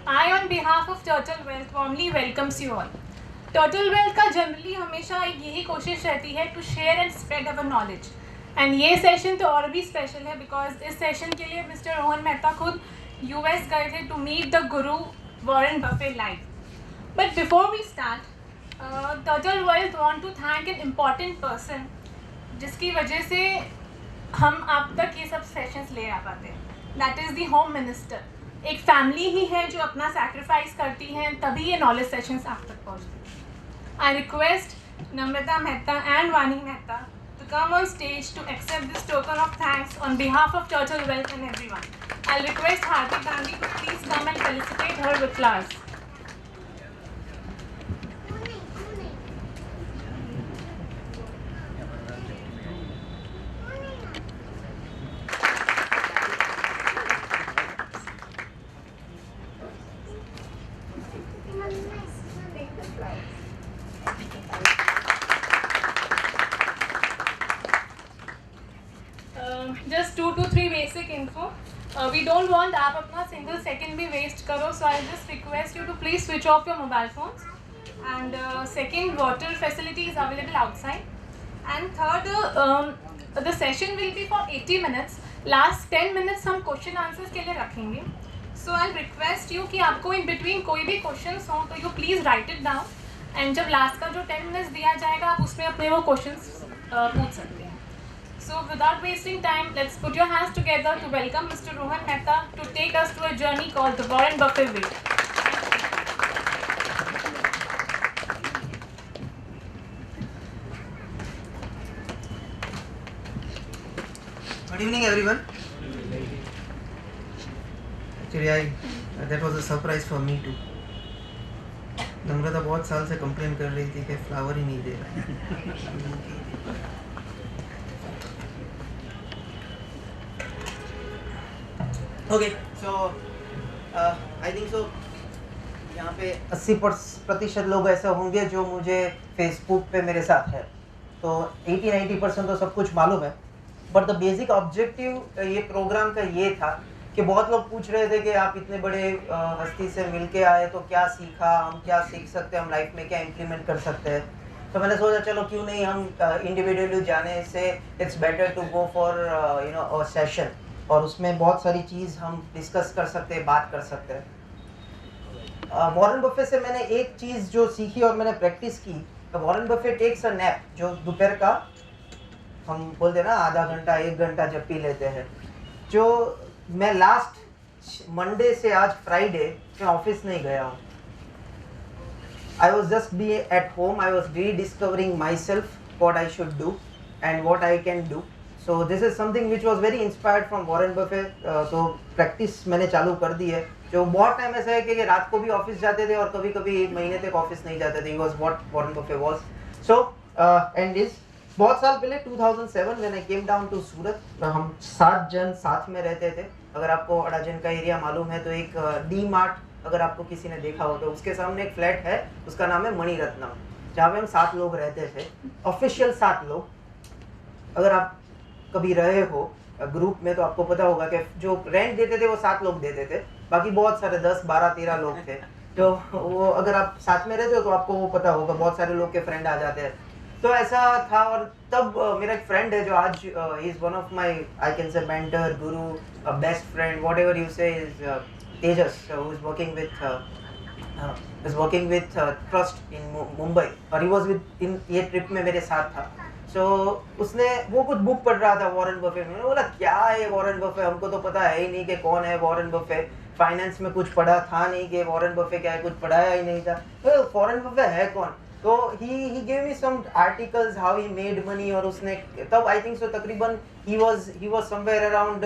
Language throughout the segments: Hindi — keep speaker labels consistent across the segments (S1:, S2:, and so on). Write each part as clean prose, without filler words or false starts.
S1: I, on behalf of Turtle Wealth, warmly welcomes you all. Turtle Wealth का जनरली हमेशा एक यही कोशिश रहती है to share and spread our knowledge, and ये सेशन तो और भी स्पेशल है बिकॉज इस सेशन के लिए मिस्टर रोहन मेहता खुद यूएस गए थे to meet the guru Warren Buffett live. But before we start, Turtle Wealth want to thank an important person जिसकी वजह से हम आप तक ये सब सेशंस ले आ पाते हैं. That is the home minister. एक फैमिली ही है जो अपना सैक्रिफाइस करती है, तभी ये नॉलेज सेशंस आप तक पहुँचते हैं. I request Namrata Mehta and वानी Mehta to come on stage to accept this token of thanks on behalf of Turtle Wealth and everyone. I'll request Hardik Gandhi to please come and felicitate her with flowers. Just 2 to 3 basic info. We don't want आप अपना single second भी waste करो, so I'll just request you to please switch off your mobile phones. And second, water facility is available outside. And third, the session will be for 80 minutes. Last 10 minutes हम question answers के लिए रखेंगे. So I'll request you कि आपको in between कोई भी questions हो तो you please write it down. And जब last का जो 10 minutes दिया जाएगा आप उसमें अपने वो questions पूछ सकते हैं. So without wasting time, let's put your hands together to welcome Mr. Rohan Mehta to take us to a journey called the Warren Buffett Way.
S2: Good evening, everyone. Actually, that was a surprise for me too. नम्रता बहुत साल से कंप्लेन कर रही थी कि फ्लावर ही नहीं दे रहा. Okay, so I think so. यहाँ पे 80% लोग ऐसे होंगे जो मुझे फेसबुक पे मेरे साथ है, तो 80-90% तो सब कुछ मालूम है. बट द बेसिक ऑब्जेक्टिव ये प्रोग्राम का ये था कि बहुत लोग पूछ रहे थे कि आप इतने बड़े हस्ती से मिल के आए तो क्या सीखा, हम क्या सीख सकते हैं, हम लाइफ में क्या इम्प्लीमेंट कर सकते हैं. तो मैंने सोचा चलो क्यों नहीं हम इंडिविजुअली जाने से it's better to go for a session, और उसमें बहुत सारी चीज़ हम डिस्कस कर सकते हैं, बात कर सकते हैं. वॉरेन बफेट से मैंने एक चीज़ जो सीखी और मैंने प्रैक्टिस की, Warren Buffett takes a nap, जो दोपहर का हम बोलते हैं ना आधा घंटा 1 घंटा जब पी लेते हैं. जो मैं लास्ट मंडे से आज फ्राइडे मैं ऑफिस नहीं गया हूँ. I was just be at home. I was rediscovering my self, what I should do and what I can do. So this is something which was very inspired from Warren Buffett. तो प्रैक्टिस मैंने चालू कर दी है. जो बहुत टाइम ऐसा है कि रात को भी ऑफिस जाते थे और कभी कभी 1 महीने तक ऑफिस नहीं जाते थे. He was what Warren Buffett was. So and is बहुत साल पहले 2007 when I came down to सूरत, हम 7 जन साथ में रहते थे. अगर आपको अडाजन का एरिया मालूम है तो एक डी मार्ट अगर आपको किसी ने देखा हो तो उसके सामने एक फ्लैट है, उसका नाम है मणिरत्नम, जहाँ पे हम 7 लोग रहते थे. ऑफिशियल 7 लोग. अगर आप कभी रहे हो ग्रुप में तो आपको पता होगा कि जो रेंट देते थे वो 7 लोग देते थे, बाकी बहुत सारे 10, 12, 13 लोग थे. तो वो अगर आप साथ में रहते हो तो आपको वो पता होगा, बहुत सारे लोग के फ्रेंड आ जाते हैं. तो ऐसा था. और तब मेरा एक फ्रेंड है जो आज is one of my I can say mentor, guru, best friend, whatever you say, is Tejas, who is working with trust in Mumbai, और ही वाज विद इन ये ट्रिप में मेरे साथ था. तो उसने वो कुछ बुक पढ़ रहा था वॉरेन बफेट. मैंने बोला क्या है वॉरेन बफेट, हमको तो पता है ही नहीं कि कौन है वॉरेन बफेट. फाइनेंस में कुछ पढ़ा था नहीं कि वॉरेन बफेट क्या है, कुछ पढ़ाया ही नहीं था. तो वॉरेन बफेट है कौन. तो he gave me some articles how he made money. और उसने तब आई थिंक सो तकरीबन he was somewhere around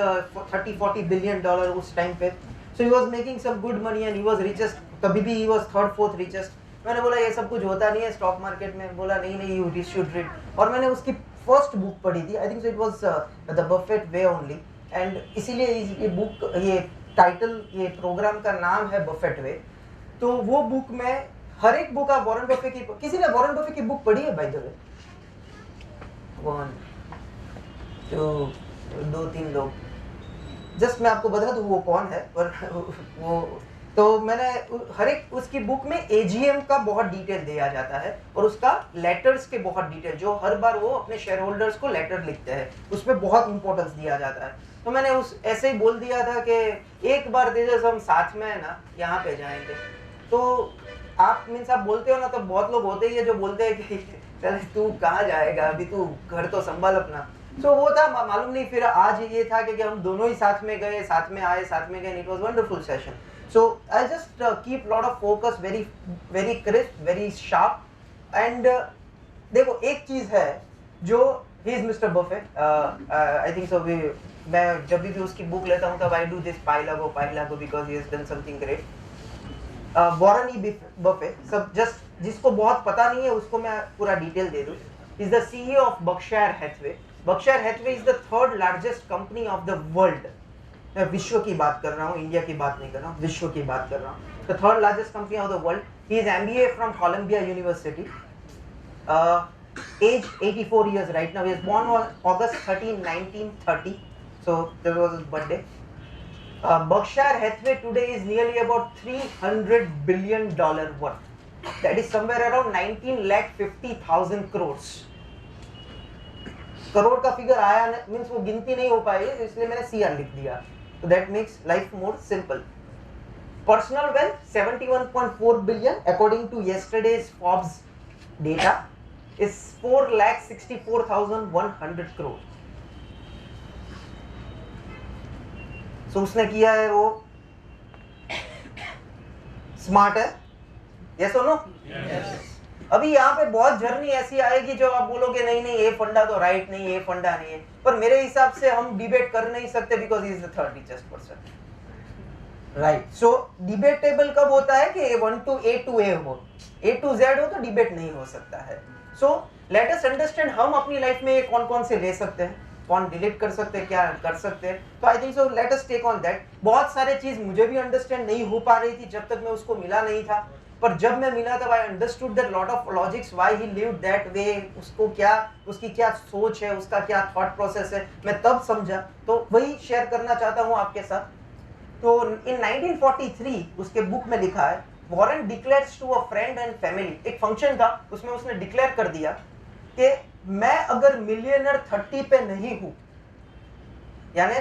S2: 30-40 billion dollar उस टाइम पे. So he was making some good money and he was richest. तभी भी ही वाज 3rd-4th रिचेस्ट. मैंने बोला ये सब कुछ होता नहीं है स्टॉक मार्केट में. बोला नहीं यू शुड रीड. और मैंने उसकी फर्स्ट बुक पढ़ी थी. आई think so it was the Buffett way only. And इसीलिए ये बुक, ये टाइटल, ये प्रोग्राम का नाम है बफेट वे. तो वो बुक में हर एक बुक आप वॉरेन बफेट की, किसी ने वॉरेन बफेट की बुक पढ़ी है बाय द वे? 1, 2, 2-3 लोग. जस्ट मैं आपको बता दूं वो कौन है. और वो तो मैंने हर एक उसकी बुक में एजीएम का बहुत डिटेल दिया जाता है और उसका लेटर्स के बहुत डिटेल, जो हर बार वो अपने शेयर होल्डर्स को लेटर लिखते हैं, उसमें बहुत इंपॉर्टेंस दिया जाता है। तो मैंने उस ऐसे ही बोल दिया था कि एक बार दे जैसे हम साथ में है ना यहाँ पे जाएंगे। तो आप मीन्स आप बोलते हो ना, तो बहुत लोग होते ही है जो बोलते हैं कि चल तू कहाँ जाएगा, अभी तू घर तो संभाल अपना। तो वो था मालूम नहीं, फिर आज ये था कि हम दोनों ही साथ में गए, साथ में आए, साथ में गए। It was wonderful session. So I just keep lot of focus, very crisp, very sharp, and देखो एक चीज है जो he is Mr. Buffett, I think so मैं जब भी उसकी बुक लेता हूँ तब I do this Pylago because he has done something great. Warren E Buffett, सब जस्ट जिसको बहुत पता नहीं है उसको मैं पूरा डिटेल दे दूँ, is the CEO of Berkshire Hathaway. Berkshire Hathaway is the third largest company of the world. मैं विश्व की बात कर रहा हूँ, इंडिया की बात नहीं कर रहा हूँ, विश्व की बात कर रहा हूँ। The third largest company of the world. He is MBA from Columbia University. age 84 years right now. He was born on August 13, 1930. So that was his birthday. Berkshire Hathaway today is nearly about $300 billion worth. That is somewhere around 19,50,000 crores. Crore का फिगर आया मीन्स वो गिनती नहीं हो पाई, इसलिए मैंने सीआर लिख दिया। तो that makes life more simple. Personal wealth 71.4 billion according to yesterday's Forbes data is 4,64,100 crore. So उसने किया है, वो स्मार्ट है, यस और नो? अभी यहाँ पे बहुत जर्नी ऐसी आएगी जो आप बोलोगे नहीं नहीं ये फंडा तो राइट नहीं, ये फंडा नहीं है, पर मेरे हिसाब से हम डिबेट कर नहीं सकते because he is the third richest person, right? So debatable कब होता है कि A1 to A to A हो, A to Z हो तो डिबेट नहीं हो सकता है। सो लेट अस अंडरस्टैंड हम अपनी लाइफ में ये कौन कौन से ले सकते हैं, कौन डिलीट कर सकते हैं, क्या कर सकते हैं। तो I think so let us take on that. बहुत सारे चीज मुझे भी अंडरस्टैंड नहीं हो पा रही थी जब तक मैं उसको मिला नहीं था, पर जब मैं मिला तब I understood that lot of logics why he lived that way, उसको क्या, उसकी क्या सोच है, उसका क्या थॉट प्रोसेस है, मैं तब समझा। तो वही शेयर करना चाहता हूँ आपके साथ। तो इन 1943 उसके बुक में लिखा है, Warren declares to a friend and family. एक फंक्शन था, उसमें उसने डिक्लेयर कर दिया कि मैं अगर मिलियनर 30 पे नहीं हूं, यानी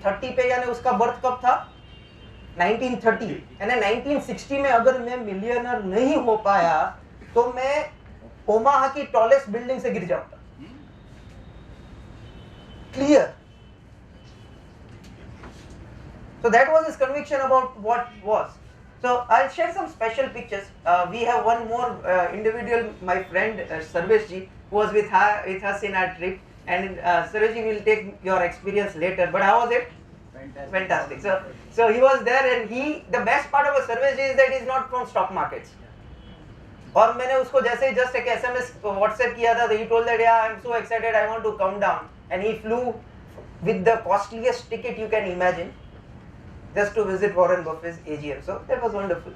S2: 30 पे, यानी उसका बर्थ कब था 1930, यानी 1960 में अगर मैं मिलियनर नहीं हो पाया तो मैं ओमाहा की टॉलेस्ट बिल्डिंग से गिर जाऊंगा। Clear? So that was his conviction about what was. So I'll share some special pictures. We have one more individual, my friend Sarvesh ji, who was with us in our trip, and Sarvesh ji will take your experience later. But how was it? Fantastic. So he was there, and the best part about Sarvesh ji is that he's not from stock markets. और मैंने उसको जैसे ही जस्ट एक SMS WhatsApp किया था, he told that yeah, I'm so excited, I want to come down, and he flew with the costliest ticket you can imagine, just to visit Warren Buffett's AGM. So that was wonderful.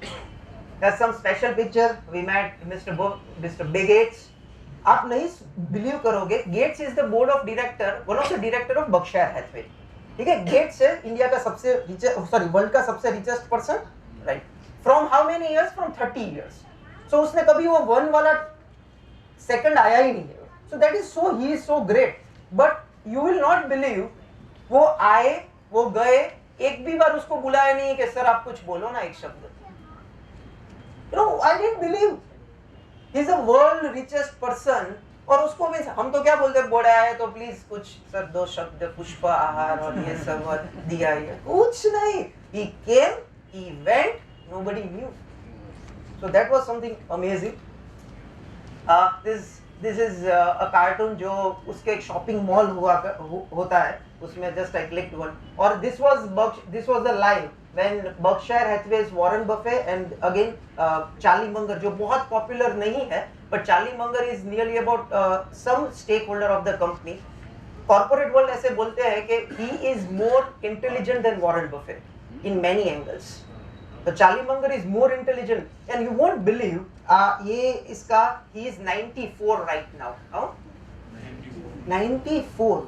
S2: There's some special picture. We met Mr. Bill Gates. आप नहीं बिलीव करोगे, Gates is the board of director, one of the director of Berkshire Hathaway. ठीक है, Gates है इंडिया का सबसे वर्ल्ड का सबसे richest person, right? From how many years? From 30 years. So उसने कभी वो वन वाला सेकंड आया ही नहीं है. So that is so, he is so great. But you will not believe, वो आए, वो गए, एक भी बार उसको बुलाया नहीं कि सर आप कुछ बोलो ना एक शब्द. I didn't believe. He's a world richest person. और उसको भी हम तो क्या बोलते, बड़ा है तो प्लीज कुछ सर दो शब्द पुष्प आहार और ये सब दिया है, कुछ नहीं. He came, he went, nobody knew. So that was something amazing. This is a cartoon जो उसके एक शॉपिंग मॉल होता है, उसमें just I clicked one. और this was the live when Berkshire Hathaway's Warren Buffett and again Charlie Munger, जो बहुत पॉपुलर नहीं है, but Charlie Munger is nearly about some stakeholder of the company. Corporate world ऐसे बोलते हैं कि he is more intelligent than Warren Buffett in many angles. So Charlie Munger is more intelligent, and you won't believe, ये इसका he is 94 right now. How? 94.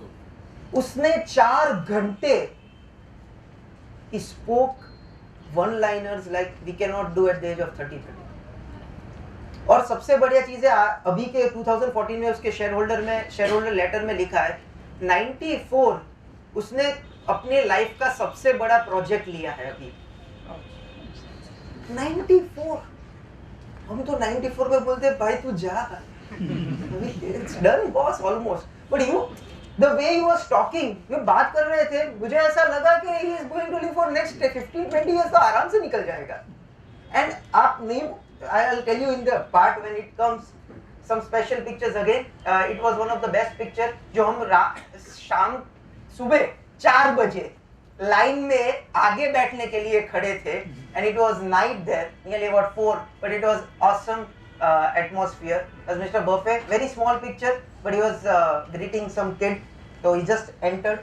S2: उसने 4 घंटे spoke one liners like we can not do at the age of 30. और सबसे बढ़िया चीज है अभी के 2014 में उसके शेयर होल्डर लेटर में लिखा है 94 उसने अपने लाइफ का सबसे बड़ा प्रोजेक्ट लिया है अभी. 94. हम तो 94 में बोलते भाई तू जा. It's done boss almost. But the way he was talking, ये बात कर रहे थे, मुझे ऐसा लगा कि he is going to live for next 15-20 years तो आराम से निकल जाएगा. And आप नहीं, I'll tell you in the part when it comes some special pictures again. It was one of the best picture जो हम शाम सुबह 4 बजे लाइन में आगे बैठने के लिए खड़े थे. And it was night there, nearly about 4, but it was awesome. Atmosphere as Mr. Buffett, very small picture, but he was greeting some kid, so he just entered,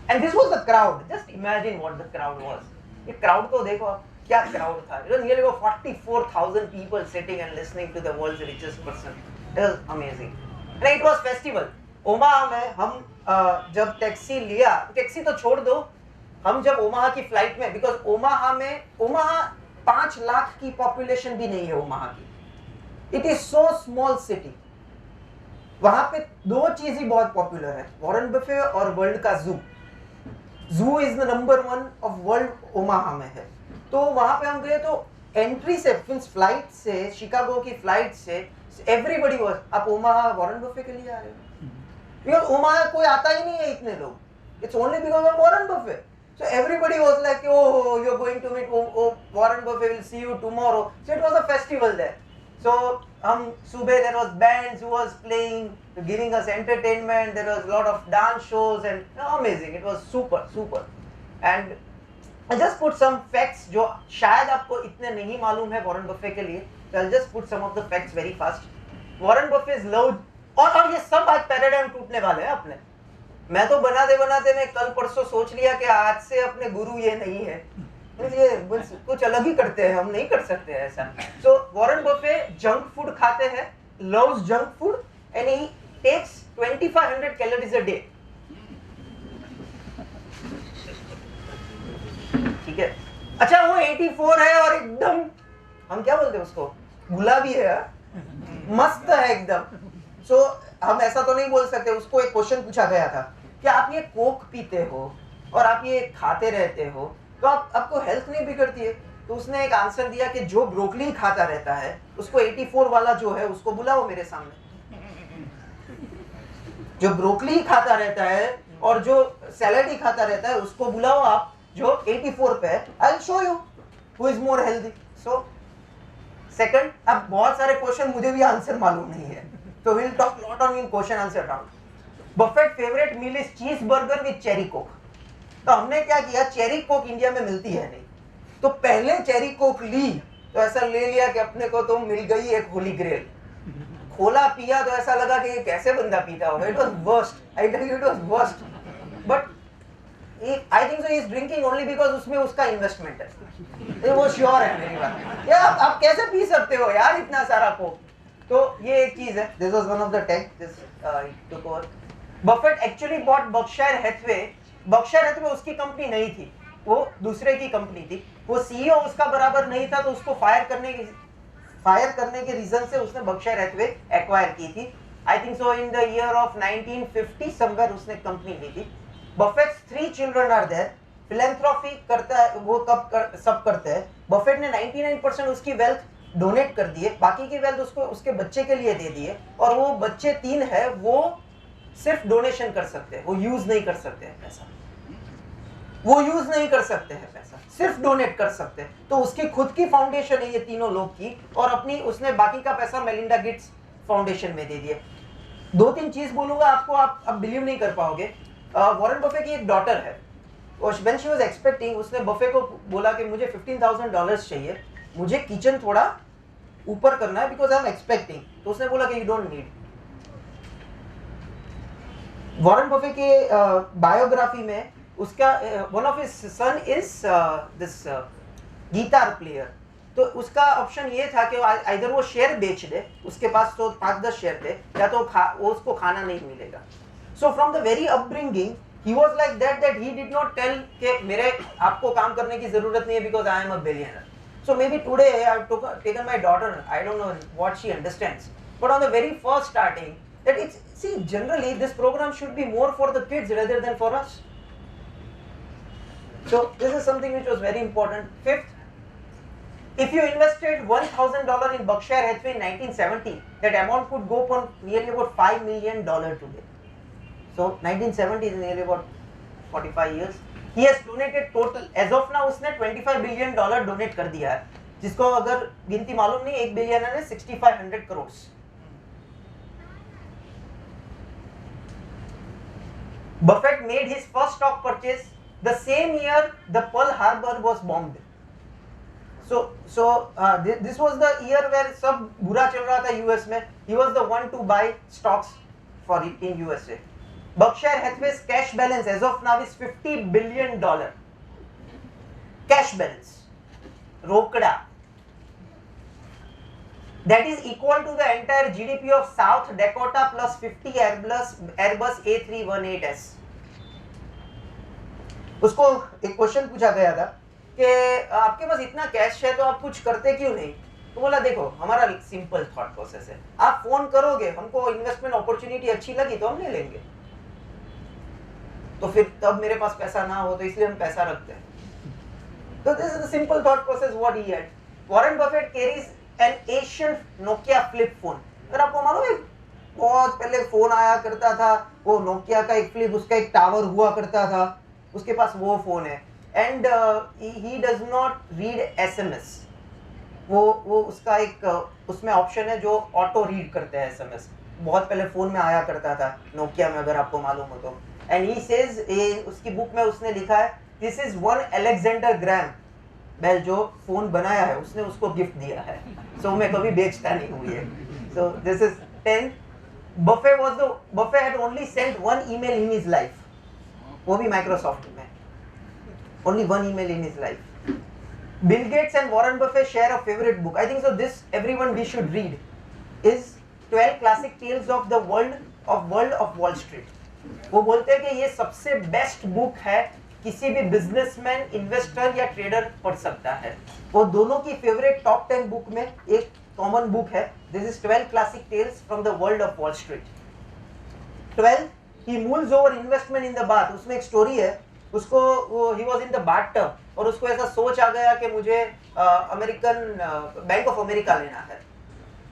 S2: and this was the crowd. Just imagine what the crowd was. ये crowd को देखो आप, क्या crowd था. It was nearly about 44,000 people sitting and listening to the world's richest person. It was amazing. And it was festival. Omaha में हम जब टैक्सी लिया, टैक्सी तो छोड़ दो, हम जब ओमाहा की फ्लाइट में, because ओमाहा 5 लाख की पॉपुलेशन भी नहीं है ओमाहा की. It is so small city. वहां पे 2 चीज ही बहुत पॉपुलर है, वॉरेन बफे और वर्ल्ड का जू. जू is the number 1 of world Omaha में है. तो वहां पे हम गए तो एंट्री से फ्लाइट से शिकागो की फ्लाइट से एवरीबॉडी वाज आप ओमाहा वॉरेन बफे के लिए आ रहे हो. बिकॉज ओमाहा कोई आता ही नहीं है इतने लोग. It's only because of Warren Buffett. So everybody was like, oh, you're going to meet Warren Buffett, will see you tomorrow. So it was a festival there. So सुबह there was bands who was playing, giving us entertainment. There was a lot of dance shows and amazing. It was super. And I just put some facts जो शायद आपको इतने नहीं मालूम है वॉरेन बफे के लिए. So I'll just put some of the facts very fast. Warren Buffett is loved. और ये सब आज पैराडाइम टूटने वाले हैं अपने. मैं तो बनाते मैं कल परसों सोच लिया कि आज से अपने गुरु ये नहीं है, ये कुछ अलग ही करते हैं, हम नहीं कर सकते ऐसा. सो वॉरेन बफे जंक फूड खाते हैं, loves junk food and he takes 2500 calories a day. ठीक है. अच्छा वो 84 है और एकदम हम क्या बोलते हैं उसको, गुलाबी है, मस्त है एकदम. सो हम ऐसा तो नहीं बोल सकते. उसको एक क्वेश्चन पूछा गया था कि आप ये कोक पीते हो और आप ये खाते रहते हो तो आपको हेल्थ नहीं बिगड़ती है. तो उसने एक आंसर दिया कि जो ब्रोकली खाता रहता है उसको 84 वाला जो है उसको बुलाओ मेरे सामने. जो ब्रोकली खाता रहता है और जो सैलेड ही खाता रहता है उसको बुलाओ आप जो 84 पे है. आई will show you who is more healthy. So second, अब बहुत सारे क्वेश्चन मुझे भी आंसर मालूम नहीं है, तो we'll talk lot on in question answer round. Buffett favorite meal is cheeseburger with cherry coke. तो हमने क्या किया, चेरी कोक इंडिया में मिलती है नहीं, तो पहले चेरी कोक ली तो ऐसा ले लिया कि अपने को तो मिल गई एक होली ग्रेल. खोला पिया तो ऐसा लगा कि ये कैसे बंदा पीता होगा. It was worst. I tell you it was worst. But I think so he is drinking only because उसमें उसका इन्वेस्टमेंट है. वो श्योर है मेरी बात. यार आप कैसे पी सकते हो यार इतना सारा कोक. तो ये एक चीज है. This was one of the tech this took over. Buffett actually bought Berkshire Hathaway. Berkshire Hathaway उसकी कंपनी नहीं थी, वो दूसरे की कंपनी थी. वो सीईओ उसका बराबर नहीं था तो उसको फायर करने के रीजन से उसने Berkshire Hathaway एक्वायर की थी. I think so in the year of 1950 somewhere उसने कंपनी ली थी. Buffett's 3 children are there. Philanthropy करता है वो सब करते हैं. Buffett ने 99% उसकी वेल्थ डोनेट कर दिए, बाकी की वेल्थ उसको उसके बच्चे के लिए दे दिए. और वो बच्चे 3 है, वो सिर्फ डोनेशन कर सकते हैं, वो यूज नहीं कर सकते हैं पैसा. वो यूज नहीं कर सकते हैं पैसा, सिर्फ डोनेट कर सकते हैं. तो उसकी खुद की फाउंडेशन है ये तीनों लोग की, और अपनी उसने बाकी का पैसा मेलिंडा गेट्स फाउंडेशन में दे दिए. 2-3 चीज बोलूंगा आपको, आप बिलीव नहीं कर पाओगे. वॉरेन बफे की एक डॉटर है, और व्हेन शी वाज एक्सपेक्टिंग उसने बफे को बोला कि मुझे $15,000 चाहिए, मुझे किचन थोड़ा ऊपर करना है बिकॉज आई एम एक्सपेक्टिंग. तो उसने बोला कि you don't need. Warren Buffett के बायोग्राफी में उसका one of his son is this guitar player. तो उसका ऑप्शन ये था कि इधर वो शेयर बेच दे, उसके पास तो 5-10 शेयर थे, या तो वो उसको खाना नहीं मिलेगा. So from the very upbringing he was like that he did not tell कि मेरे आपको काम करने की जरूरत नहीं है because I am a billionaire. So maybe today I have taken my daughter, I don't know what she understands, but on the very first starting, that it's, see, generally this program should be more for the kids rather than for us. So this is something which was very important. Fifth, if you invested $1,000 in Berkshire Hathaway in 1970, that amount could go for nearly about $5 million today. So 1970 is nearly about 45 years. He has donated total, as of now उसने $25 billion donate कर दिया है, जिसको अगर गिनती मालूम नहीं, 1 बिलियन है 6500 crores. Buffett made his first stock purchase the same year the Pearl Harbor was bombed. So this was the year where सब बुरा चल रहा था US में. He was the one to buy stocks for it in USA. Berkshire Hathaway's cash balance as of now is $50 billion. Cash balance. Rokda. That is equal to the entire GDP of South Dakota plus 50 Airbus A318s. उसको एक क्वेश्चन पूछा गया था कि आपके पास इतना कैश है तो आप कुछ करते क्यों नहीं? तो बोला देखो हमारा सिंपल थॉट प्रोसेस है, आप फोन करोगे, हमको इन्वेस्टमेंट अपॉर्चुनिटी अच्छी लगी तो हम ले लेंगे, तो फिर तब मेरे पास पैसा ना हो तो इसलिए हम पैसा रखते हैं. तो this is the simple thought process what he had. Warren Buffett carries N Asian Nokia flip phone. अगर आपको मालूम है बहुत पहले फोन आया करता था, वो नोकिया का एक फ्लिप, उसका एक टावर हुआ करता था, उसके पास वो फोन है. And he does not read SMS. वो उसका एक उसमें ऑप्शन है जो ऑटो रीड करते हैं एसएमएस. बहुत पहले फोन में आया करता था नोकिया में, अगर आपको मालूम हो तो. एंड ही सेज, उसकी बुक में उसने लिखा है this is one Alexander Graham Bell, जो फोन बनाया है उसने उसको गिफ्ट दिया है. सो मैं कभी बेचता नहीं हूँ ये. सो this is 10. Buffett had only sent one email in his life, वो भी माइक्रोसॉफ्ट में. Only one email in his life. Bill Gates and Warren Buffett share a favorite book. I think so. This everyone we should read is 12 Classic Tales of the World of Wall Street. वो बोलते हैं कि ये सबसे बेस्ट बुक है, किसी भी बिजनेसमैन, इन्वेस्टर या ट्रेडर पढ़ सकता है. वो दोनों की फेवरेट टॉप 10 बुक में एक कॉमन बुक है. This is 12 Classic Tales from the World of Wall Street. 12. He mulls over investment in the bath. उसमें एक स्टोरी है, उसको he was in the bathtub और उसको ऐसा सोच आ गया कि मुझे अमेरिकन बैंक ऑफ अमेरिका लेना है.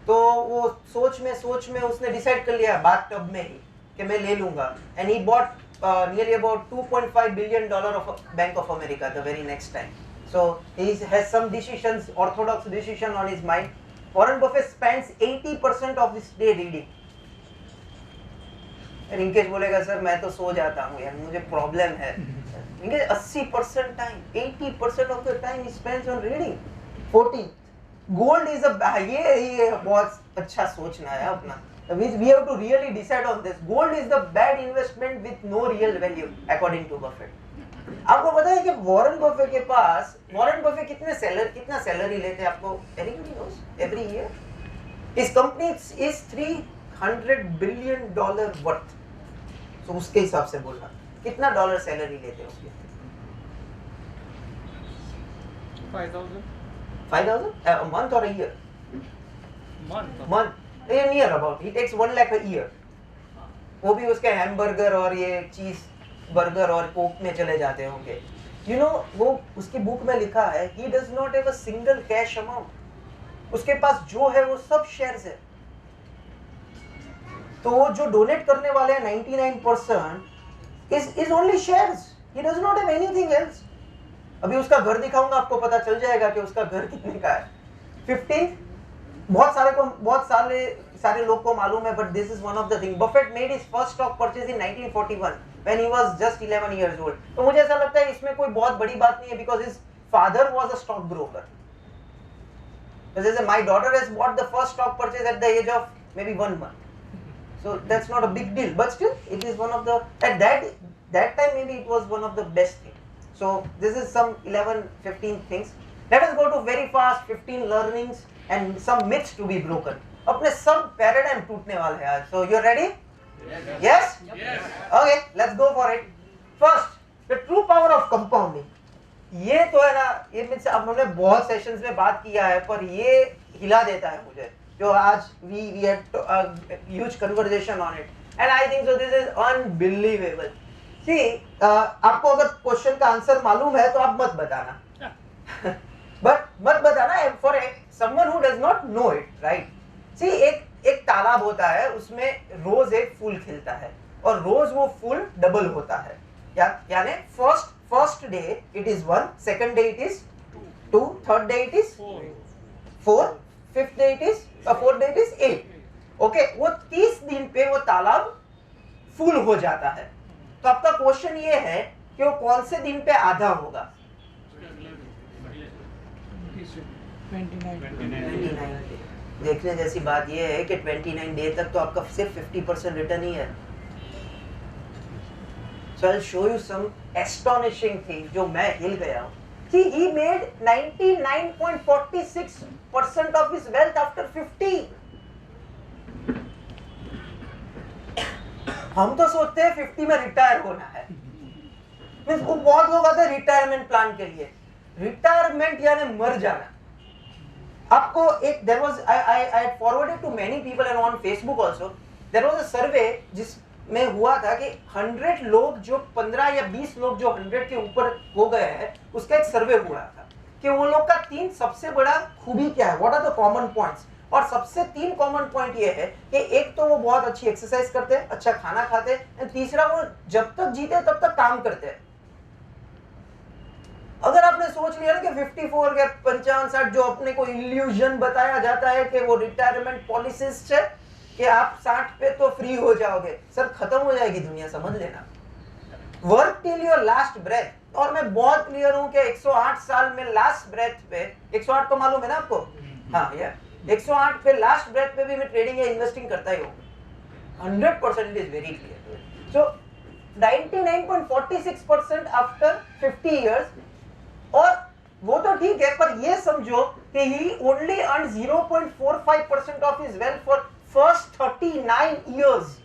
S2: तो वो सोच में उसने डिसाइड कर लिया बाथटब में ही कि मैं ले लूंगा. And he bought nearly about $2.5 billion of Bank of America the very next time. So he has some decisions, orthodox decision on his mind. Warren Buffett spends 80% of his day reading. Rinkesh बोलेगा सर मैं तो सो जाता हूँ यार, मुझे प्रॉब्लम है. Rinkesh 80% time, 80% of the time he spends on reading. 14. Gold is a, ये बहुत अच्छा सोचना है अपना. We have to really decide on this. Gold is the bad investment with no real value according to Buffett. आपको पता है कि वॉरेन बफे के पास, वॉरेन बफे कितना सैलरी लेते हैं आपको? Anybody knows? Every year his company is $300 billion worth. So उसके हिसाब से बोल रहा कितना डॉलर सैलरी लेते हैं उसके? 5,000 a month or a year? Month. Near about. He takes 1 lakh a year. वो भी उसके हैमबर्गर और ये चीज बर्गर और कोक में चले जाते होंगे. You know, वो उसकी बुक में लिखा है he does not have a single cash amount. उसके पास जो है वो सब शेयर्स है. तो वो जो डोनेट करने वाले हैं 99% is only shares. He does not have anything else. अभी उसका घर दिखाऊंगा, आपको पता चल जाएगा कि उसका घर कितने का है. 15. बहुत सारे लोग को मालूम है, but this is one of the thing. Buffett made his first stock purchase in 1941 when he was just 11 years old. तो मुझे ऐसा लगता है इसमें कोई बहुत बड़ी बात नहीं है because his father was a stock broker. जैसे my daughter has bought the first stock purchase at the age of maybe 1 month. So that's not a big deal, but still it is one of the, at that time maybe it was one of the best things. So this is some 11-15 things. Let us go to very fast 15 learnings and some myths to be broken. अपने सब पैराडाइम टूटने वाले हैं आज. So you're ready? Yes? Okay, let's go for it. First the true power of compounding, ये तो है ना, ये मीन्स अब हमने बहुत सेशंस में बात किया है पर ये हिला देता है मुझे, जो आज we had huge conversation on it and I think so this is unbelievable. See आपको अगर क्वेश्चन का आंसर मालूम है तो आप मत बताना बट मत बताना for someone who does not know it, right. See एक तालाब होता है, उसमें रोज एक फूल खिलता है और रोज वो फूल डबल होता है, यानी first day it is 1, second day it is 2, third day it is 4, fifth day it is 4th day it is 8। Okay, वो 30 दिन पे वो तालाब फुल हो जाता है। तो आपका क्वेश्चन ये है कि वो कौन से दिन पे आधा होगा? 29। देखने जैसी बात ये है कि 29 डे तक तो आपका सिर्फ 50% रिटर्न ही है। So I'll show you some astonishing thing जो मैं हिल गया हूँ। See, he made 99.46% of his wealth after 50। हम तो सोचते हैं 50 में रिटायर होना है। मींस वो बहुत लोग आते हैं रिटायरमेंट प्लान के लिए। रिटायरमेंट यानी मर जाना। आपको एक there was I forwarded to many people and on Facebook also there was a survey जिसमें हुआ था कि 100 लोग जो 15 या 20 लोग जो 100 के ऊपर हो गए हैं, उसका एक सर्वे हुआ था कि वो लोग का 3 सबसे बड़ा खूबी क्या है, what are the common points. और सबसे 3 कॉमन पॉइंट ये है कि एक तो वो बहुत अच्छी एक्सरसाइज करते हैं, अच्छा खाना खाते हैं, एंड तीसरा वो जब तक जीते तब तक काम करते हैं। अगर आपने सोच लिया ना कि 54 के 55-60 जो अपने को इल्यूजन बताया जाता है कि वो रिटायरमेंट पॉलिसीज है कि आप 60 पे तो फ्री हो जाओगे, सर खत्म हो जाएगी दुनिया, समझ लेना। Work till your last breath. और मैं बहुत क्लियर हूं कि 108 साल में लास्ट ब्रेथ पे, 108 तो मालूम है ना आपको? हाँ यार, 108 पे लास्ट ब्रेथ पे भी मैं ट्रेडिंग या इन्वेस्टिंग करता ही हूँ। 100% is very clear. So 99.46% after 50 years. और वो तो ठीक है, पर ये समझो कि he only earn 0.45% of his wealth for first 39 years.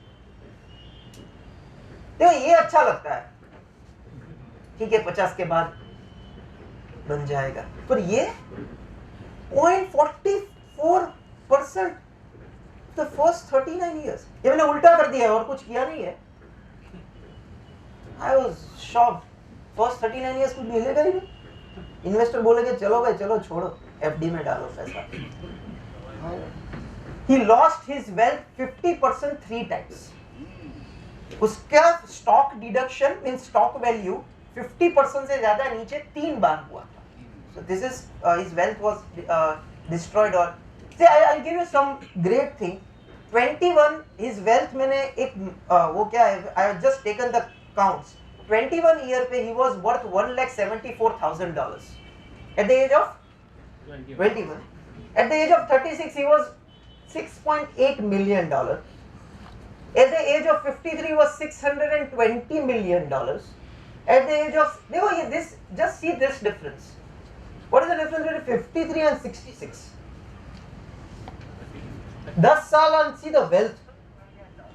S2: तो ये अच्छा लगता है, ठीक है 50 के बाद बन जाएगा, पर ये 0.44% द फर्स्ट 39 इयर्स। ये मैंने उल्टा कर दिया और कुछ किया नहीं है। I was shocked. First 39 years कुछ मिलेगा ही नहीं। इन्वेस्टर बोलेंगे चलो भाई चलो छोड़ो, एफडी में डालो पैसा। He lost his wealth 50% 3 times। उसका stock deduction mean stock value 50% से ज्यादा नीचे 3 बार हुआ था। So this is his wealth was destroyed। और say I'll give you some great thing। 21 his wealth मैंने एक वो क्या है, I have just taken the counts। 21 year पे he was worth $1,74,000 at the age of 21। At the age of 36 he was $6.8 million। At the age of 53 he was $620 million। At the age of, देखो ये this, just see this difference। What is the difference between 53 and 66? 10 साल and see the wealth।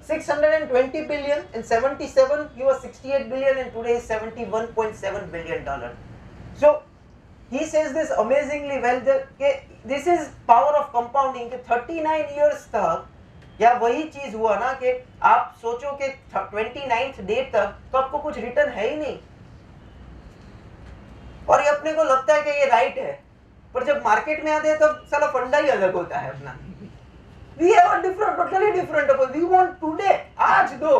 S2: 620 billion in 77 he was 68 billion and today is 71.7 billion dollar। So he says this amazingly well that this is power of compounding कि 39 years तक, या वही चीज हुआ ना कि आप सोचो कि 29th डे तक तो आपको कुछ रिटर्न है ही नहीं, और ये अपने को लगता है कि ये राइट है, पर जब मार्केट में आते हैं तब साला फंडा ही अलग होता है अपना। We have a different, totally different approach। We want today, आज दो।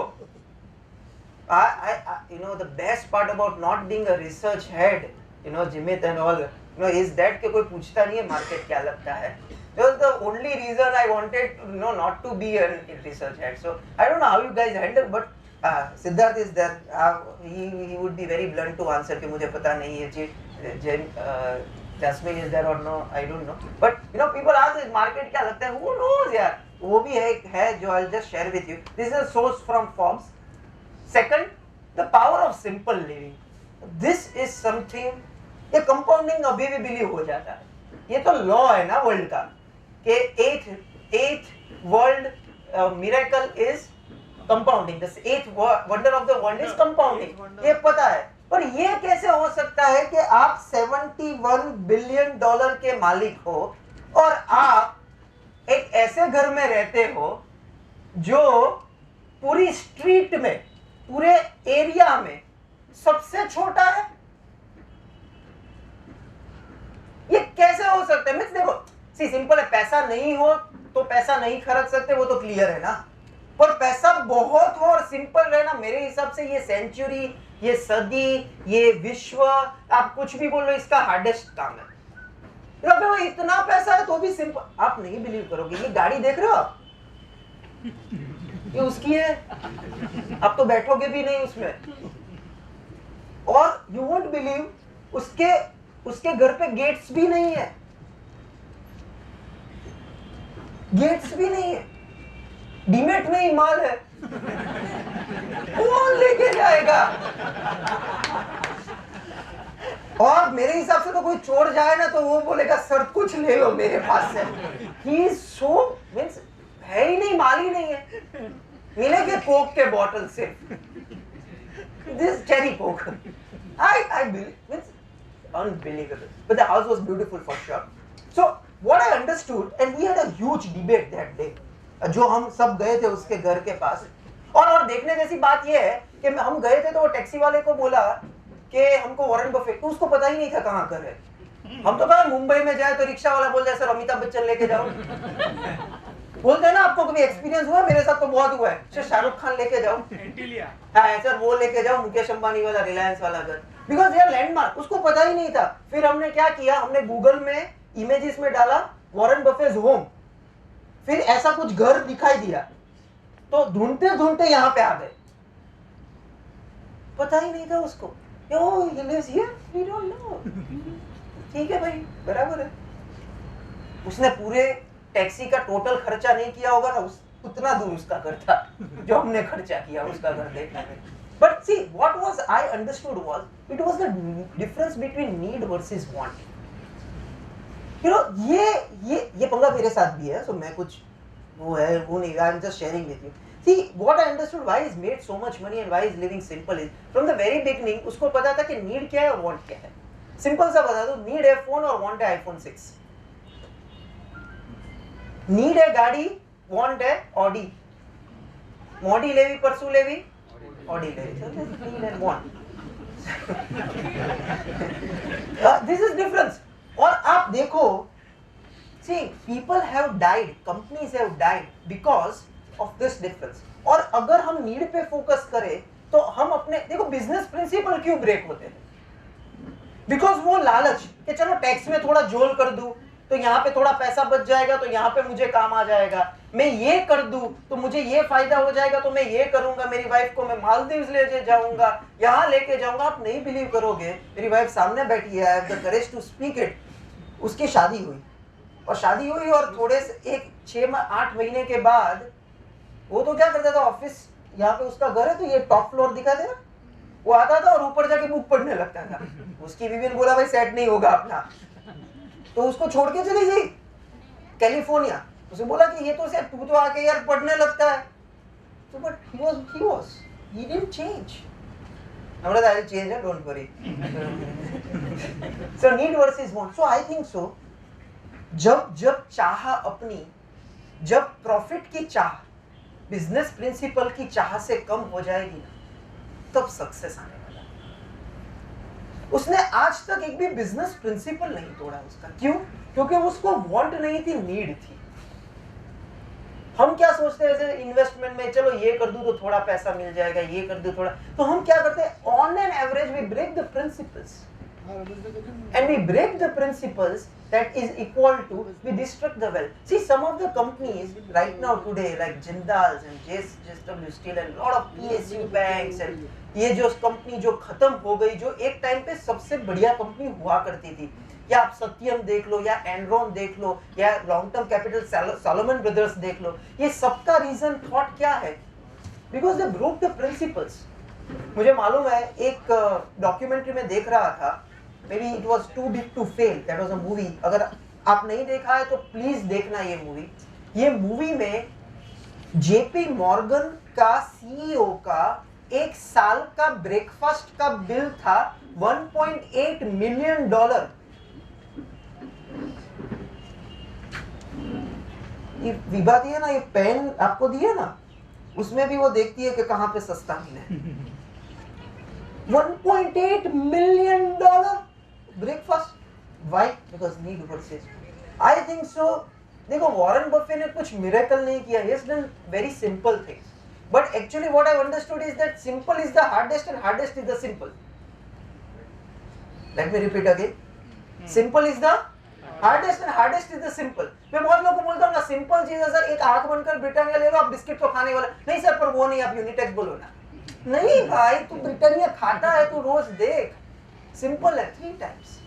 S2: You know the best part about not being a research head, you know Jimit and all, you know is that कि कोई पूछता नहीं है मार्केट क्या लगता है। That was the only reason I wanted to, you know, not to be a research head। So I don't know how you guys handle, but Siddharth is there। He would be very blunt to answer कि मुझे पता नहीं है जी। Jasmine is there or no, I don't know। But you know people ask this market क्या लगता है, who knows यार। वो भी है जो I'll just share with you। This is a source from Forbes। Second, the power of simple living। This is something, ये कंपाउंडिंग अभी भी बिलीव हो जाता है। ये तो लॉ है ना वर्ल्ड का कि 8th world miracle is compounding, the eighth wonder of the world is compounding, ये पता है। पर ये कैसे हो सकता है कि आप 71 बिलियन डॉलर के मालिक हो और आप एक ऐसे घर में रहते हो जो पूरी स्ट्रीट में, पूरे एरिया में सबसे छोटा है? ये कैसे हो सकता है? मीन्स देखो, सी सिंपल है, पैसा नहीं हो तो पैसा नहीं खरीद सकते, वो तो क्लियर है ना। पर पैसा बहुत हो और सिंपल रहना, मेरे हिसाब से ये सेंचुरी, ये सदी, ये विश्व, आप कुछ भी बोलो, इसका हार्डेस्ट काम है। इतना पैसा है तो भी सिंपल, आप नहीं बिलीव करोगे। ये गाड़ी देख रहे हो आप, ये उसकी है, आप तो बैठोगे भी नहीं उसमें। और यू वोंट बिलीव, उसके घर पे गेट्स भी नहीं है, गेट्स भी नहीं है, डीमेट में ही माल है, कौन लेके जाएगा? और मेरे हिसाब से तो कोई चोर जाए ना तो वो बोलेगा सर कुछ ले लो मेरे पास से। ही इज सो मींस है ही नहीं, माल ही नहीं है। मिलेंगे कोक के बॉटल सिर्फ, this cherry Coke. I believe it's unbelievable, but the house was beautiful for sure. So what I understood, and we had a huge debate that day, जो हम सब गए थे उसके घर के पास। और देखने जैसी बात ये है कि हम गए थे तो वो टैक्सी वाले को बोला कि हमको वॉरेन बफेट, तो उसको पता ही नहीं था कहाँ घर है। हम तो कहा मुंबई में जाए तो रिक्शा वाला बोल जाए सर अमिताभ बच्चन लेके जाओ। बोलते हैं ना, आपको कभी एक्सपीरियंस हुआ? मेरे साथ तो बहुत हुआ है, सर शाहरुख खान लेके जाओ, हाँ सर वो लेके जाओ, मुकेश अंबानी वाला, रिलायंस वाला घर, बिकॉज यार लैंडमार्क, उसको पता ही नहीं था। फिर हमने क्या किया, हमने गूगल में इमेजेस में डाला वॉरेन बफेट होम, फिर ऐसा कुछ घर दिखाई दिया, तो ढूंढते ढूंढते यहाँ पे आ गए। पता ही नहीं था उसको, he lives here, we don't know। ठीक है भाई, बराबर है। उसने पूरे टैक्सी का टोटल खर्चा नहीं किया होगा ना, उतना दूर उसका घर था जो हमने खर्चा किया उसका घर देखने में। But see, what was I understood was, it was the difference between need versus want. You know, ये पंगा मेरे साथ भी है, so मैं कुछ वो है वो नहीं, I'm just sharing with you. See, what I understood why he's made so much money and why he's living simple is, from the very beginning उसको पता था कि need क्या है और want क्या है। सिंपल सा बता दो, need है फोन और want है iPhone 6। need है गाड़ी, want है ऑडी, मॉडी लेवी परसों लेवी ऑडी लेवी, need and want। This is difference। और आप देखो, see, people have died, companies have died because of this difference। और अगर हम नीड पे फोकस करें तो हम अपने, देखो बिजनेस प्रिंसिपल क्यों ब्रेक होते हैं? बिकॉज वो लालच कि चलो टैक्स में थोड़ा जोल कर दूं तो यहाँ पे थोड़ा पैसा बच जाएगा, तो यहाँ पे मुझे काम आ जाएगा, मैं ये कर दूं तो मुझे ये फायदा हो जाएगा, तो मैं ये करूंगा, मेरी वाइफ को मैं मालदीव्स ले जाऊंगा, यहाँ लेके जाऊंगा। आप नहीं बिलीव करोगे, मेरी वाइफ सामने बैठी है, I have the courage to speak it. उसकी शादी हुई और थोड़े से 6-8 महीने के बाद वो तो क्या करता था, ऑफिस यहाँ पे उसका घर है तो ये टॉप फ्लोर दिखा दे ना, वो आता था और ऊपर जाके बुक पढ़ने लगता था। उसकी बीवी ने बोला भाई सेट नहीं होगा अपना, तो उसको छोड़ के चली गई कैलिफोर्निया। उसे बोला कि ये तो सेट, तू तो आके यार पढ़ने लगता है। तो बट he didn't change। हमने तो चेंज है, don't worry. So need versus want। So I think so, जब चाह अपनी, जब प्रॉफिट की चाह बिजनेस प्रिंसिपल की चाह से कम हो जाएगी ना, तब सक्सेस आने वाला। उसने आज तक एक भी बिजनेस प्रिंसिपल नहीं तोड़ा उसका। क्यों? क्योंकि उसको वांट नहीं थी, नीड थी। हम क्या सोचते हैं जैसे इन्वेस्टमेंट में, चलो ये कर दूं तो थोड़ा पैसा मिल जाएगा, ये कर दूं थोड़ा, तो हम क्या करते हैं, on an average we break the principles, and we break the principles that is equal to, we destruct the wealth। See, some of the companies right now today like Jindals and JSW Steel and lot of PSU banks and ये जो कंपनी जो खत्म हो गई, जो एक टाइम पे सबसे बढ़िया कंपनी हुआ करती थी, या आप सत्यम देख लो, या एनरॉन देख लो, या Long Term Capital Salomon Brothers देख लो, ये सबका रीजन थॉट क्या है? Because they broke the principles. मुझे मालूम है, एक डॉक्यूमेंट्री में देख रहा था, maybe it was too big to fail, that was a movie। अगर आप नहीं देखा है तो प्लीज देखना ये मूवी। ये मूवी में जेपी मॉर्गन का सीईओ का एक साल का ब्रेकफास्ट का बिल था $1.8 मिलियन। ये विभा दी है ना, ये पेन आपको दी है ना, उसमें भी वो देखती है कि कहां पे सस्ता मिले। $1.8 million breakfast. Why? Because need versus. I think so. देखो वॉरेन बफे ने कुछ मिरेकल नहीं किया. He has done very simple things. But actually what I understood is that simple is the hardest and hardest is the simple. Let me repeat again. Simple is the hardest and hardest is the simple. मैं बहुत लोगों को बोलता हूँ ना, सिंपल चीज है सर, एक आंख बनकर ब्रिटानिया ले लो, आप बिस्किट तो खाने वाला नहीं सर, पर वो नहीं, आप यूनिटेक्स बोलो ना। नहीं भाई, तू ब्रिटानिया खाता है, तू रोज देख, सिंपल है 3 times.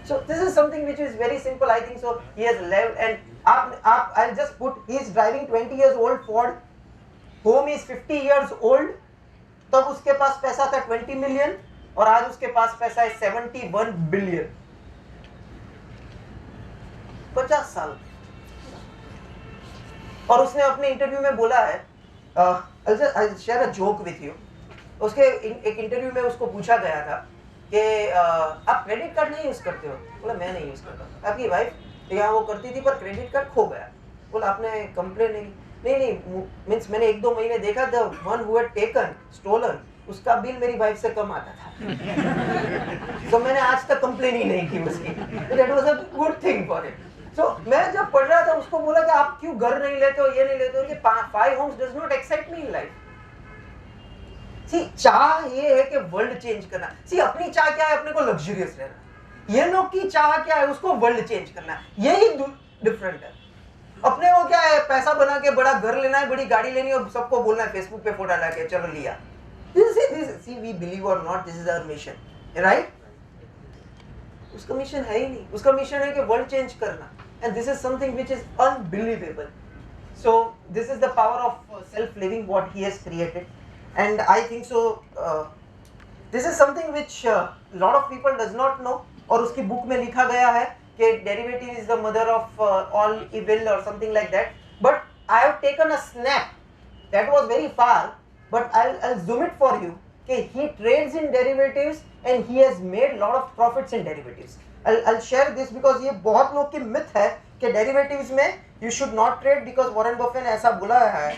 S2: So this is something which is very simple. I think so. He has left, and I'll just put. He is driving 20 years old Ford. Home is 50 years old. तब उसके पास पैसा था 20 million और आज उसके पास पैसा है 71 billion. 50 साल. और उसने अपने इंटरव्यू में बोला है, I'll share a joke with you. उसके एक इंटरव्यू में उसको पूछा गया था कि आप क्रेडिट कार्ड नहीं यूज करते हो? बोला मैं नहीं यूज करता। आपकी वाइफ यहाँ वो करती थी पर क्रेडिट कार्ड खो गया। बोला आपने कंप्लेन नहीं मीन्स मैंने 1-2 महीने देखा था, one who had taken stolen उसका बिल मेरी वाइफ से कम आता था। तो मैंने आज तक कंप्लेन ही नहीं की उसकी। That was a good thing for him. So मैं जब पढ़ रहा था उसको बोला कि आप क्यों घर नहीं लेते हो, ये नहीं लेते हो, कि 5 homes does not excite me in life. See चाह ये है कि वर्ल्ड चेंज करना। सी अपनी चाह क्या है? अपने को लग्जरियस रहना। ये लोग की चाह क्या है? उसको वर्ल्ड चेंज करना। यही डिफरेंट है। अपने को क्या है? पैसा बना के बड़ा घर लेना है, बड़ी गाड़ी लेनी है और सबको बोलना है फेसबुक पे फोटो लगा के चलो लिया। दिस वी बिलीव और not, this is our mission, right? उसका मिशन है ही नहीं। उसका मिशन है कि वर्ल्ड चेंज करना, and this is something which is unbelievable. So this is the power of self living what he has created. And I think so this is something which lot of people does not know. और उसकी बुक में लिखा गया है कि derivative is the mother of all evil or something like that. But I have taken a snap that was very far, but I'll zoom it for you. कि he trades in derivatives and he has made lot of profits in derivatives. I'll share this because ये बहुत लोग की myth है कि derivatives में you should not trade because Warren Buffett ने ऐसा बोला है.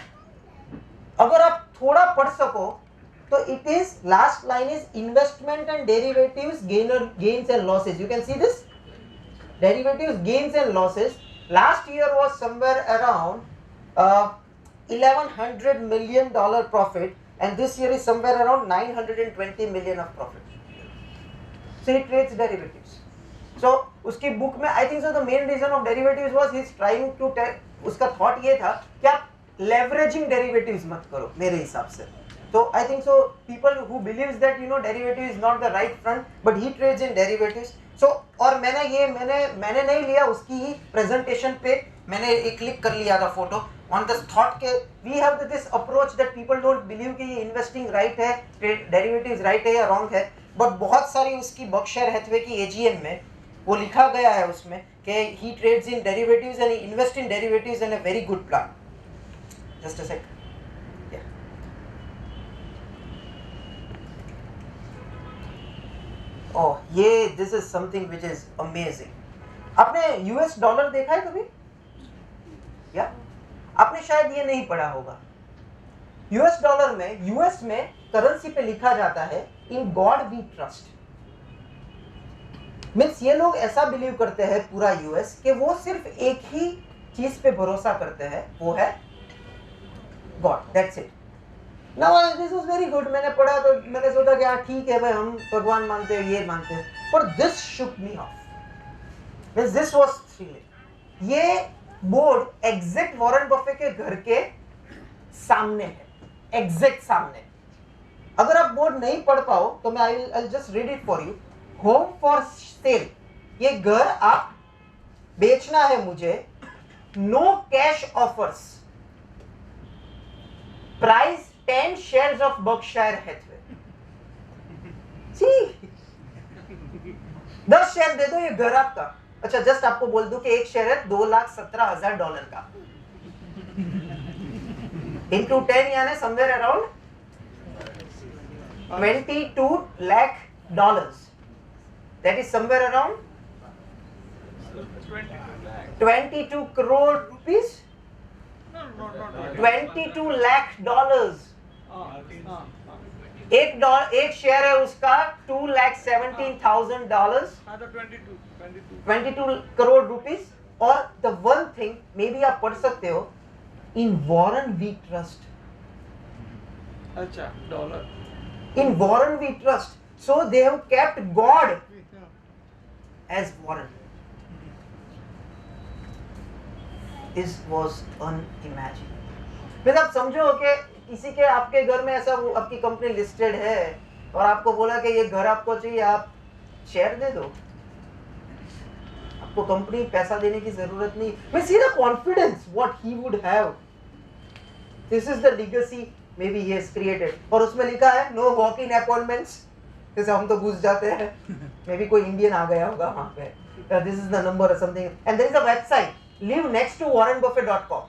S2: अगर आप थोड़ा पढ़ सको तो it is last line is investment and derivatives gains and losses. You can see this derivatives gains and losses. Last year was somewhere around $1,100 million profit, and this year is somewhere around $920 million of profit. So he trades derivatives. So उसकी बुक में I think so the main reason of derivatives was he's trying to tell, उसका thought ये था कि आप leveraging derivatives मत करो मेरे हिसाब से. So I think so people who believes that derivative is not the right front, but he trades in derivatives. So और मैंने नहीं लिया उसकी ही presentation पे, मैंने एक क्लिक कर लिया था फोटो on the thought के we have this approach that people don't believe कि ये investing right है, derivatives right है या wrong है, but बहुत सारी उसकी बर्कशायर हैथवे की AGM में वो लिखा गया है उसमें कि he trades in derivatives and he invests in derivatives and a very good plan. Just a sec. Yeah. Oh, this is something which is amazing. आपने US डॉलर देखा है कभी? या आपने शायद ये नहीं पढ़ा होगा. US डॉलर में, US में करेंसी पे लिखा जाता है in God we trust. Means ये लोग ऐसा बिलीव करते हैं पूरा US कि वो सिर्फ एक ही चीज पे भरोसा करते हैं, वो है God. That's it. Now this was very good. मैंने पढ़ा तो मैंने सोचा कि हाँ ठीक है भाई, हम भगवान मानते हैं, ये मानते हैं. But this shook me off. This was thrilling. ये बोर्ड एग्जैक्ट वॉरेन बफे के घर के सामने है, एग्जैक्ट सामने. अगर आप बोर्ड नहीं पढ़ पाओ तो मैं I'll just read it for you. Home for sale. ये घर आप बेचना है मुझे. No cash offers. Price 10 shares of Berkshire Hathaway. See, 10 share दे दो, ये घर आपका. अच्छा जस्ट आपको बोल दूं कि एक शेयर है $2,17,000 का. into 10 यानी somewhere around 22 lakh dollars. That is somewhere around 22 crore rupees. 22 lakh dollars. एक शेयर है उसका $2,17,000. 22 करोड़ रुपीस. और the one thing may be आप पढ़ सकते हो, इन वॉरेन वी ट्रस्ट.
S3: अच्छा, dollar.
S2: In Warren we trust. So they have kept God as Warren. This was unimaginable. फिर आप समझो कि किसी के आपके घर में ऐसा, आपकी कंपनी लिस्टेड है और आपको बोला कि ये घर आपको चाहिए, आप शेयर दे दो, आपको कंपनी पैसा देने की जरूरत नहीं. मैं see the confidence what he would have. This is the legacy maybe he has created. और उसमें लिखा है no walk-in appointments. जैसे हम तो घुस जाते हैं, maybe कोई इंडियन आ गया होगा वहाँ पे. This is the number or something. And there is a website, live next to warrenbuffett.com.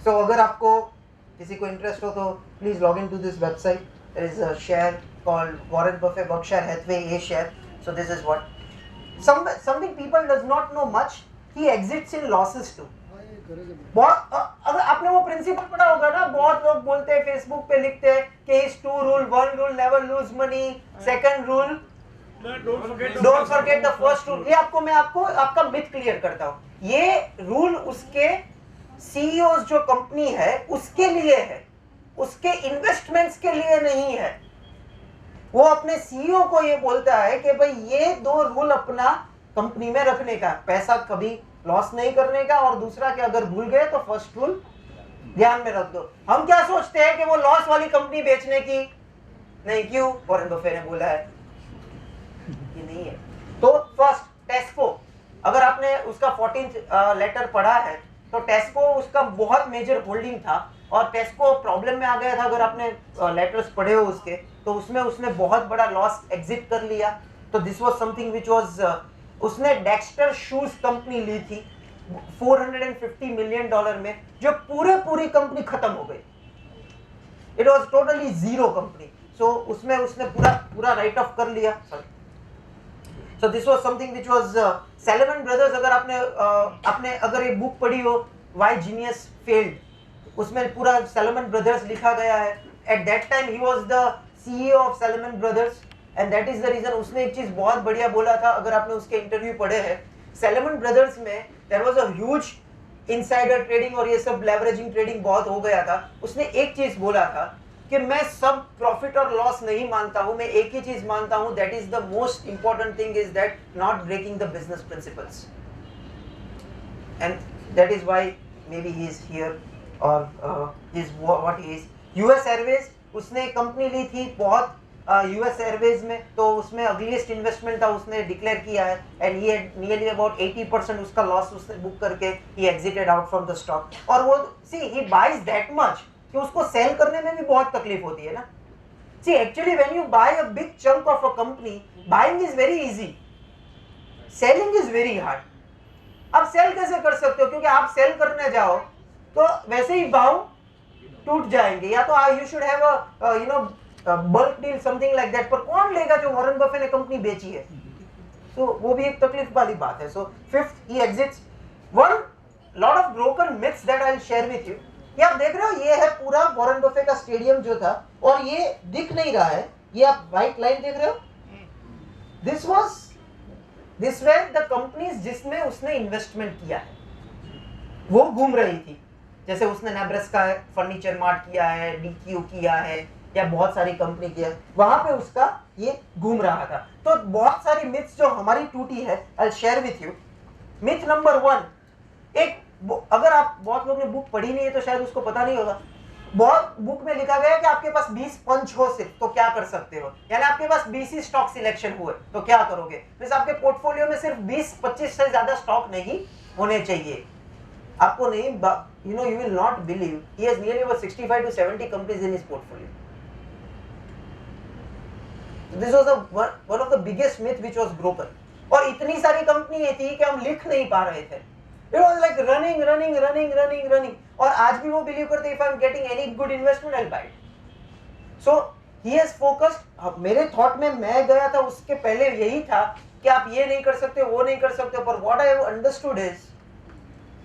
S2: So अगर आपको किसी को इंटरेस्ट हो तो please log into this website. There is a share called Warren Buffett Berkshire Hathaway A share. So this is what something people does not know much. He exits in losses too. बहुत अगर आपने वो प्रिंसिपल पढ़ा होगा ना, बहुत लोग बोलते हैं फेसबुक पे लिखते हैं कि इस 2 rule, 1 rule never lose money, second rule don't forget the first rule. ये मैं आपको आपका मिथ क्लियर करता हूँ. ये रूल उसके सीईओज जो कंपनी है उसके लिए है, उसके इन्वेस्टमेंट्स के लिए नहीं है. वो अपने सीईओ को ये बोलता है कि भाई ये 2 रूल अपना कंपनी में रखने का, पैसा कभी लॉस नहीं करने का, और दूसरा कि अगर भूल गए तो फर्स्ट रूल ध्यान में रख दो. हम क्या सोचते हैं कि वो लॉस वाली कंपनी बेचने की नहीं, क्यों? वॉरेन बफेट ने बोला है, ये नहीं है. तो फर्स्ट टेस्को, अगर आपने उसका 14th लेटर पढ़ा है तो टेस्को उसका बहुत मेजर होल्डिंग था और टेस्को प्रॉब्लम में आ गया था. अगर आपने लेटर्स पढ़े हो उसके, तो उसमें उसने बहुत बड़ा लॉस एग्जिट कर लिया. तो this was something which was, उसने डेक्स्टर शूज कंपनी ली थी $450 मिलियन में, जो पूरी कंपनी खत्म हो गई. It was totally zero company. So उसमें उसने पूरा राइट ऑफ कर लिया. So this was something which was Salomon Brothers. अगर आपने अगर ये बुक पढ़ी हो, व्हाई जीनियस फेल्ड, उसमें पूरा सैलमन ब्रदर्स लिखा गया है. At that time he was the CEO of Salomon Brothers. And that is the reason. उसने एक चीज बहुत बढ़िया बोला था, अगर आपने उसके इंटरव्यू पढ़े हैं, सैलमन ब्रदर्स में there was a huge insider trading और ये सब लेवरेजिंग ट्रेडिंग बहुत हो गया था. उसने एक चीज बोला था कि मैं सब प्रॉफिट और लॉस नहीं मानता हूं, मैं एक ही चीज मानता हूं, that is the most important thing is that not breaking the business principles. And that is why maybe he is here और is what he is. US Airways उसने कंपनी ली थी बहुत, यूएस एयरवेज में, तो उसमें अगलीस्ट इन्वेस्टमेंट था, उसने डिक्लेयर किया है. एंड ये नियरली अबाउट 80% उसका लॉस उसने बुक करके he exited out from the stock. और वो see he buys that much कि उसको सेल करने में भी बहुत तकलीफ होती है ना. See actually when you buy a big chunk of a company, buying is very easy, selling is very hard. आप सेल कैसे कर सकते हो? क्योंकि आप सेल करने जाओ तो वैसे ही भाव टूट जाएंगे, या तो you should have a you know bulk deal, something like that. पर कौन लेगा जो वॉरेन बफेट ने कंपनी बेची है? तो वो भी एक तकलीफ वाली बात है. So fifth, he exits. One lot of broken myths that I will share with you. ये आप देख रहे हो, ये है पूरा वॉरेन बफेट का स्टेडियम जो था, और ये दिख नहीं रहा है, ये आप व्हाइट लाइन देख रहे हो. दिस वे द कंपनीज जिसमें उसने इन्वेस्टमेंट किया है वो घूम रही थी. जैसे उसने नेब्रास्का फर्नीचर मार्ट किया है, डीक्यू किया है, या बहुत सारी कंपनी किया है, वहां पे उसका ये घूम रहा था. तो बहुत सारी मिथ्स जो हमारी टूटी है, I will share with you. Myth number 1, एक अगर आप बहुत लोगों ने बुक पढ़ी नहीं है तो शायद उसको पता नहीं होगा. बहुत बुक में लिखा गया है कि आपके पास 20 पंच हो सिर्फ तो क्या कर सकते हो, यानी आपके पास 20 ही स्टॉक सिलेक्शन हुए तो क्या करोगे. मींस आपके पोर्टफोलियो में सिर्फ 20-25 से ज्यादा स्टॉक नहीं होने चाहिए. आपको नहीं, you know, you will not believe he has nearly over 65 to 70 companies in his portfolio. This was one of the biggest myth which was broken. और इतनी सारी कंपनी थी कि हम लिख नहीं पा रहे थे. It was like running. और आज भी वो बिलीव करते if I am getting any good investment I buy it. So he has focused. मेरे थॉट में मैं गया था उसके पहले यही था कि आप ये नहीं कर सकते, वो नहीं कर सकते, पर what I have understood is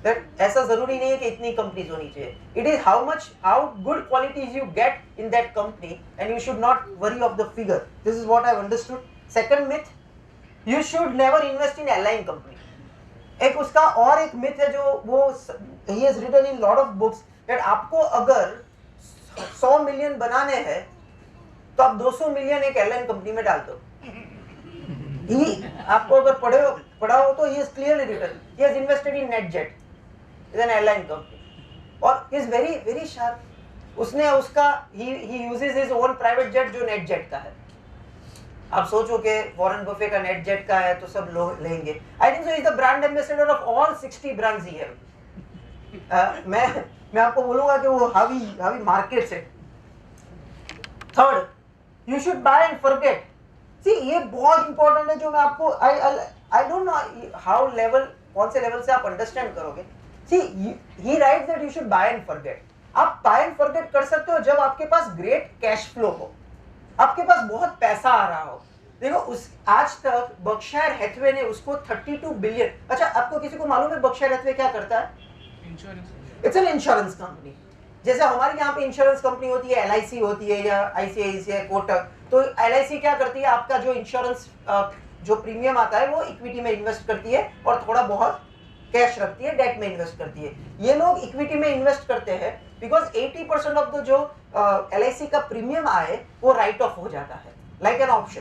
S2: that ऐसा जरूरी नहीं है कि इतनी कंपनीज होनी चाहिए। It is how good qualities you get in that company and you should not worry of the figure. This is what I have understood. Second myth, you should never invest in airline company. एक उसका और एक मिथ है जो वो he has written in lot of books that आपको अगर 100 मिलियन बनाने हैं तो आप 200 मिलियन एक एयरलाइन कंपनी में डाल दो। ही आपको अगर पढ़ा हो तो he has clearly written he has invested in NetJet, is an airline company, और इज वेरी वेरी शार्प। उसने उसका he uses his own private jet जो नेटजेट का है। आप सोचो कि वॉरेन बफे का नेटजेट का है तो सब लोग लेंगे। I think so is the brand ambassador of all 60 brands he have. मैं आपको बोलूंगा कि वो हावी मार्केट्स है। Third, you should buy and forget. See ये बहुत इंपॉर्टेंट है जो मैं आपको I don't know how level, कौन से लेवल से आप अंडरस्टैंड करोगे। See he writes that you should buy and forget. आप बाय एंड फॉरगेट कर सकते हो जब आपके पास ग्रेट कैश फ्लो हो, आपके पास बहुत पैसा आ रहा हो। देखो उस आज तक बर्कशायर हैथवे ने उसको 32 बिलियन। अच्छा, आपको किसी को मालूम है बर्कशायर हैथवे क्या करता है? It's an insurance company. जैसे हमारे यहाँ पे इंश्योरेंस कंपनी होती है, LIC होती है या ICICI, कोटक। तो LIC क्या करती है, आपका जो इंश्योरेंस जो प्रीमियम आता है वो इक्विटी में इन्वेस्ट करती है और थोड़ा बहुत कैश रखती है, डेट में इन्वेस्ट करती है। ये लोग इक्विटी में इन्वेस्ट करते हैं बिकॉज 80% ऑफ द जो LIC का प्रीमियम आए वो राइट ऑफ हो जाता है, लाइक एन ऑप्शन,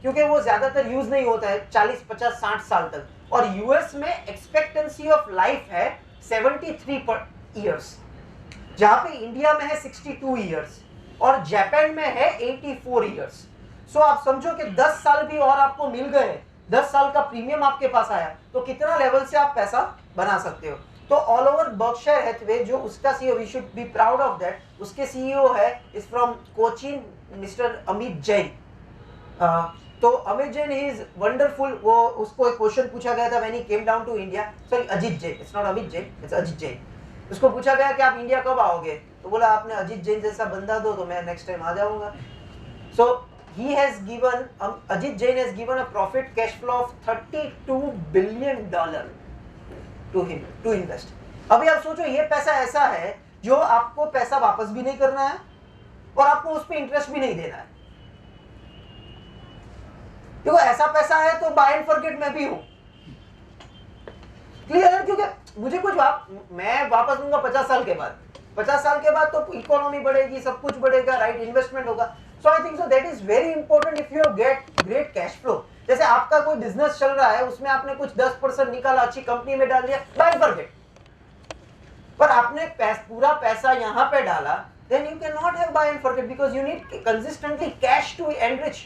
S2: क्योंकि वो ज्यादातर यूज नहीं होता है 40, 50, 60 साल तक। और यूएस में एक्सपेक्टेंसी ऑफ लाइफ है 73 ईयर्स, जहां पे इंडिया में है 62 ईयर्स और जापान में है 84 ईयर्स। सो आप समझो कि 10 साल भी और आपको मिल गए, 10 साल का प्रीमियम आपके पास आया तो कितना लेवल से आप पैसा बना सकते हो। तो ऑल ओवर बर्कशायर हैथवे जो उसका CEO, we should be proud of that, उसके सीईओ है is from Cochin, mister Amit Jain. तो अमित जैन इज वंडरफुल। वो उसको एक क्वेश्चन पूछा गया था when he came down to India, sorry Ajit Jain, it's not Amit Jain, it's Ajit Jain. उसको पूछा गया कि आप इंडिया कब आओगे, तो बोला आपने अजित जैन जैसा बंदा दो तो मैं नेक्स्ट टाइम आ जाऊंगा। सो he has given Ajit Jain has given a profit cash flow of $32 billion to him to invest. अभी आप सोचो ये पैसा ऐसा है जो आपको पैसा वापस भी नहीं करना है और आपको उस पर इंटरेस्ट भी नहीं देना है। देखो ऐसा पैसा है तो बाय एंड फॉरगेट मैं भी हूं, क्लियर है, क्योंकि मुझे कुछ मैं वापस दूंगा 50 साल के बाद। 50 साल के बाद तो इकोनॉमी बढ़ेगी, सब कुछ बढ़ेगा, राइट, इन्वेस्टमेंट होगा। So I think so that is very important if you get great cash flow. जैसे आपका कोई बिजनेस चल रहा है, उसमें आपने कुछ 10% निकाला, अच्छी कंपनी में डाल दिया, buy and forget। पर आपने पूरा पैसा यहाँ पे डाला, then you cannot have buy and forget because you need consistently cash to enrich.